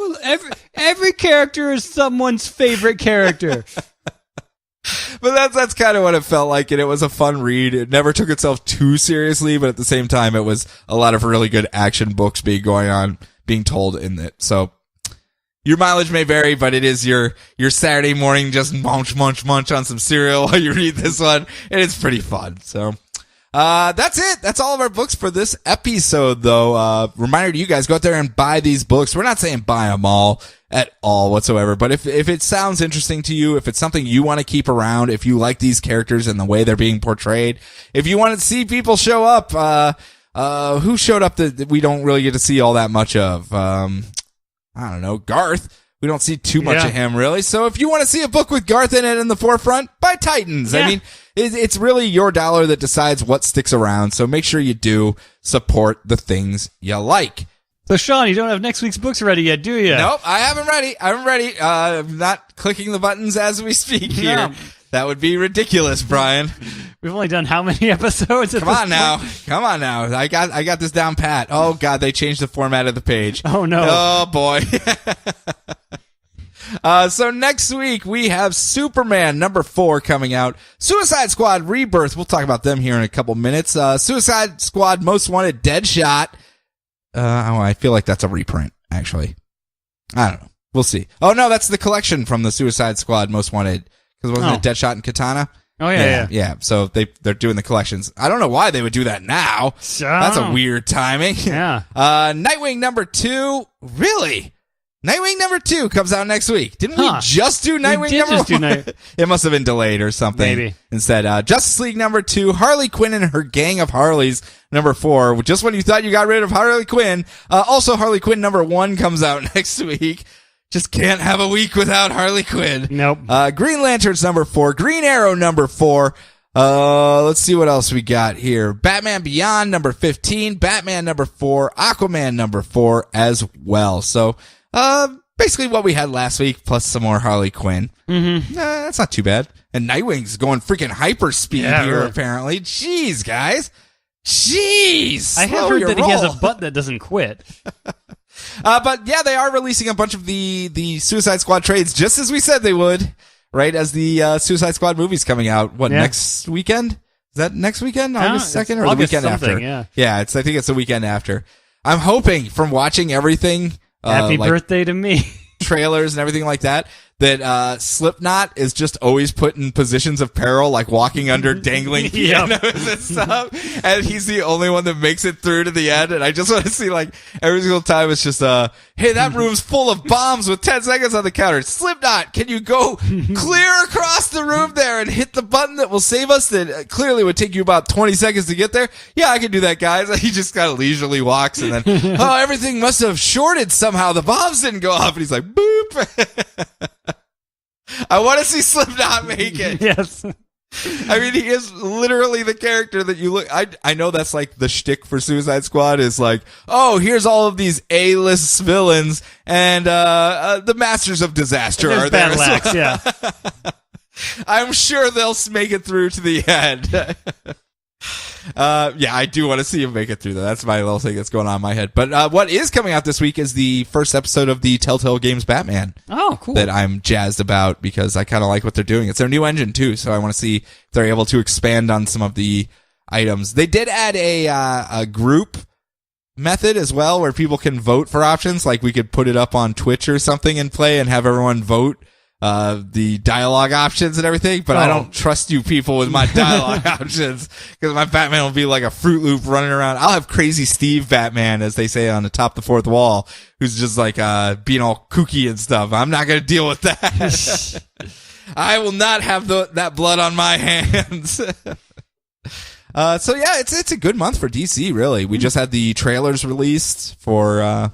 Speaker 2: Every character is someone's favorite character.
Speaker 1: But that's kind of what it felt like, and it was a fun read. It never took itself too seriously, but at the same time, it was a lot of really good action books being told in it. So your mileage may vary, but it is your Saturday morning just munch on some cereal while you read this one, and it's pretty fun. So that's it. That's all of our books for this episode, though. Reminder to you guys, go out there and buy these books. We're not saying buy them all at all whatsoever, but if it sounds interesting to you, if it's something you want to keep around, if you like these characters and the way they're being portrayed, if you want to see people show up, who showed up that we don't really get to see all that much of? I don't know, Garth. We don't see too much of him, really. So if you want to see a book with Garth in it in the forefront, buy Titans. Yeah. I mean, it's really your dollar that decides what sticks around. So make sure you do support the things you like.
Speaker 2: So, Sean, you don't have next week's books ready yet, do you?
Speaker 1: Nope, I haven't ready. I'm not clicking the buttons as we speak here. No. That would be ridiculous, Brian.
Speaker 2: We've only done how many episodes?
Speaker 1: Come on now. I got this down pat. Oh God, they changed the format of the page.
Speaker 2: Oh no.
Speaker 1: Oh boy. So next week we have Superman #4 coming out. Suicide Squad Rebirth. We'll talk about them here in a couple minutes. Suicide Squad Most Wanted Deadshot. I feel like that's a reprint, actually. I don't know. We'll see. Oh no, that's the collection from the Suicide Squad Most Wanted. Because wasn't it Deadshot and Katana?
Speaker 2: Oh, yeah.
Speaker 1: So they're doing the collections. I don't know why they would do that now. That's a weird timing.
Speaker 2: Yeah.
Speaker 1: Nightwing #2. Really? Nightwing #2 comes out next week. Didn't we just do Nightwing #1? It must have been delayed or something.
Speaker 2: Maybe.
Speaker 1: Instead, Justice League #2, Harley Quinn and her gang of Harleys #4. Just when you thought you got rid of Harley Quinn. Also, Harley Quinn #1 comes out next week. Just can't have a week without Harley Quinn.
Speaker 2: Nope.
Speaker 1: Green Lanterns #4, Green Arrow #4. Let's see what else we got here. Batman Beyond #15, Batman #4, Aquaman #4 as well. So, basically what we had last week, plus some more Harley Quinn.
Speaker 2: Mm-hmm.
Speaker 1: That's not too bad. And Nightwing's going freaking hyper speed here, really. Apparently. Jeez, guys. Jeez.
Speaker 2: I have heard that he has a butt that doesn't quit.
Speaker 1: But yeah, they are releasing a bunch of the Suicide Squad trades, just as we said they would, right? As the Suicide Squad movie's coming out. Next weekend? Is that next weekend? August 2nd or the weekend after? Yeah, I think it's the weekend after. I'm hoping from watching everything.
Speaker 2: Happy birthday to me.
Speaker 1: Trailers and everything like that Slipknot is just always put in positions of peril, like walking under dangling pianos and stuff, and he's the only one that makes it through to the end. And I just want to see, like, every single time it's just hey, that room's full of bombs with 10 seconds on the counter. Slipknot, can you go clear across the room there and hit the button that will save us that clearly would take you about 20 seconds to get there? Yeah, I can do that, guys. He just kind of leisurely walks, and then everything must have shorted somehow. The bombs didn't go off, and he's like, boop. I want to see Slipknot make it.
Speaker 2: Yes.
Speaker 1: I mean, he is literally the character that you look. I know that's like the shtick for Suicide Squad is like, oh, here's all of these A-list villains, and the Masters of Disaster are there.
Speaker 2: Battle Axe, yeah.
Speaker 1: I'm sure they'll make it through to the end. Yeah, I do want to see him make it through that. That's my little thing that's going on in my head. But what is coming out this week is the first episode of the Telltale Games Batman.
Speaker 2: Oh, cool.
Speaker 1: That I'm jazzed about because I kind of like what they're doing. It's their new engine too, so I want to see if they're able to expand on some of the items. They did add a group method as well where people can vote for options. Like we could put it up on Twitch or something and play and have everyone vote the dialogue options and everything, but I don't trust you people with my dialogue options because my Batman will be like a Fruit Loop running around. I'll have Crazy Steve Batman, as they say on the top of the fourth wall, who's just like being all kooky and stuff. I'm not going to deal with that. I will not have that blood on my hands. So yeah, it's a good month for DC, really. We just had the trailers released for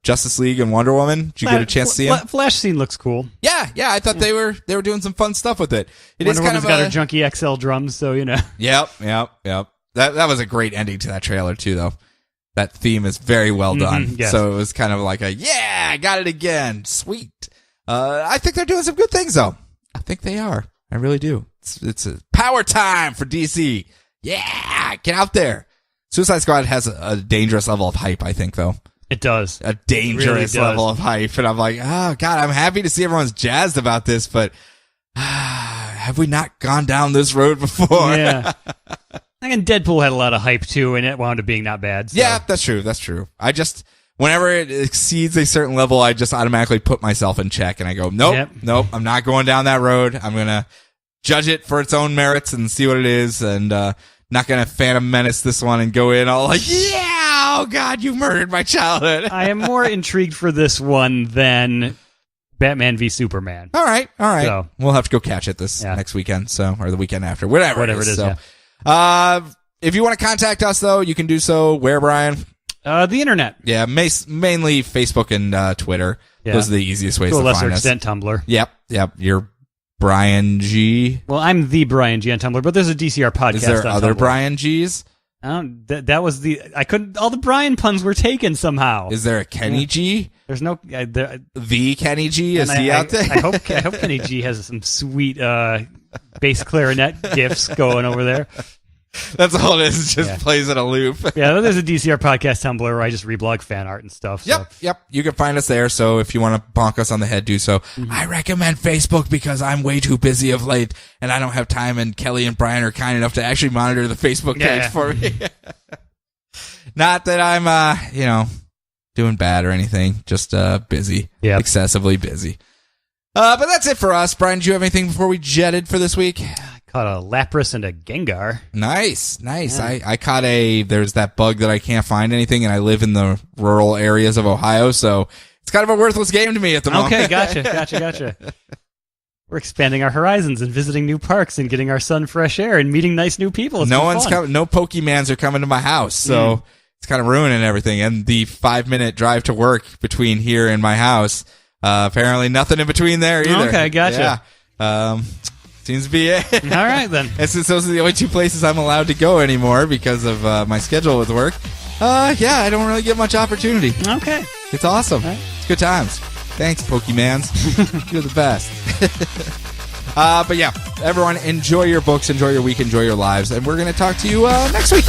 Speaker 1: Justice League and Wonder Woman. Did you get a chance to see them?
Speaker 2: Flash scene looks cool.
Speaker 1: Yeah, I thought they were doing some fun stuff with it.
Speaker 2: Wonder Woman's got her junky XL drums, so you know.
Speaker 1: Yep. That was a great ending to that trailer too, though. That theme is very well done.
Speaker 2: Yes.
Speaker 1: So it was kind of like I got it again. Sweet. I think they're doing some good things, though. I think they are. I really do. It's a power time for DC. Yeah, get out there. Suicide Squad has a dangerous level of hype, I think, though.
Speaker 2: It does.
Speaker 1: A dangerous level of hype. And I'm like, oh, God, I'm happy to see everyone's jazzed about this, but have we not gone down this road before?
Speaker 2: Yeah. I think Deadpool had a lot of hype, too, and it wound up being not bad. So.
Speaker 1: Yeah, that's true. I just, whenever it exceeds a certain level, I just automatically put myself in check, and I go, nope, I'm not going down that road. I'm going to judge it for its own merits and see what it is, and not going to Phantom Menace this one and go in all like, oh God, you murdered my childhood.
Speaker 2: I am more intrigued for this one than Batman v Superman.
Speaker 1: All right.
Speaker 2: So,
Speaker 1: we'll have to go catch it this next weekend, or the weekend after, whatever it is. So, if you want to contact us, though, you can do so where, Brian?
Speaker 2: The internet.
Speaker 1: Yeah, mainly Facebook and Twitter. Yeah. Those are the easiest ways to find us.
Speaker 2: To a lesser extent, Tumblr.
Speaker 1: Yep. You're Brian G.
Speaker 2: Well, I'm the Brian G on Tumblr, but there's a DCR podcast.
Speaker 1: Is there
Speaker 2: on
Speaker 1: other
Speaker 2: Tumblr.
Speaker 1: Brian Gs?
Speaker 2: That was I couldn't. All the Brian puns were taken somehow.
Speaker 1: Is there a Kenny G?
Speaker 2: There's no
Speaker 1: the Kenny G. Is he out there?
Speaker 2: I hope Kenny G has some sweet bass clarinet gifts going over there.
Speaker 1: That's all it is. It just plays in a loop.
Speaker 2: Yeah, there's a DCR podcast Tumblr where I just reblog fan art and stuff.
Speaker 1: Yep. You can find us there. So if you want to bonk us on the head, do so. Mm-hmm. I recommend Facebook because I'm way too busy of late and I don't have time. And Kelly and Brian are kind enough to actually monitor the Facebook page for me. Not that I'm, doing bad or anything. Just busy. Yeah. Excessively busy. But that's it for us. Brian, do you have anything before we jetted for this week?
Speaker 2: Caught a Lapras and a Gengar.
Speaker 1: Nice. Yeah. I caught there's that bug that I can't find anything, and I live in the rural areas of Ohio, so it's kind of a worthless game to me at the moment.
Speaker 2: Okay, gotcha. We're expanding our horizons and visiting new parks and getting our sun fresh air and meeting nice new people. It's
Speaker 1: no Pokemans are coming to my house, so it's kind of ruining everything. And the 5-minute drive to work between here and my house, apparently nothing in between there either.
Speaker 2: Okay, gotcha.
Speaker 1: Yeah. Seems to be it.
Speaker 2: All right, then.
Speaker 1: And since those are the only two places I'm allowed to go anymore because of my schedule with work, I don't really get much opportunity.
Speaker 2: Okay.
Speaker 1: It's awesome. Right. It's good times. Thanks, Pokemans. You're the best. But yeah, everyone, enjoy your books, enjoy your week, enjoy your lives, and we're going to talk to you next week.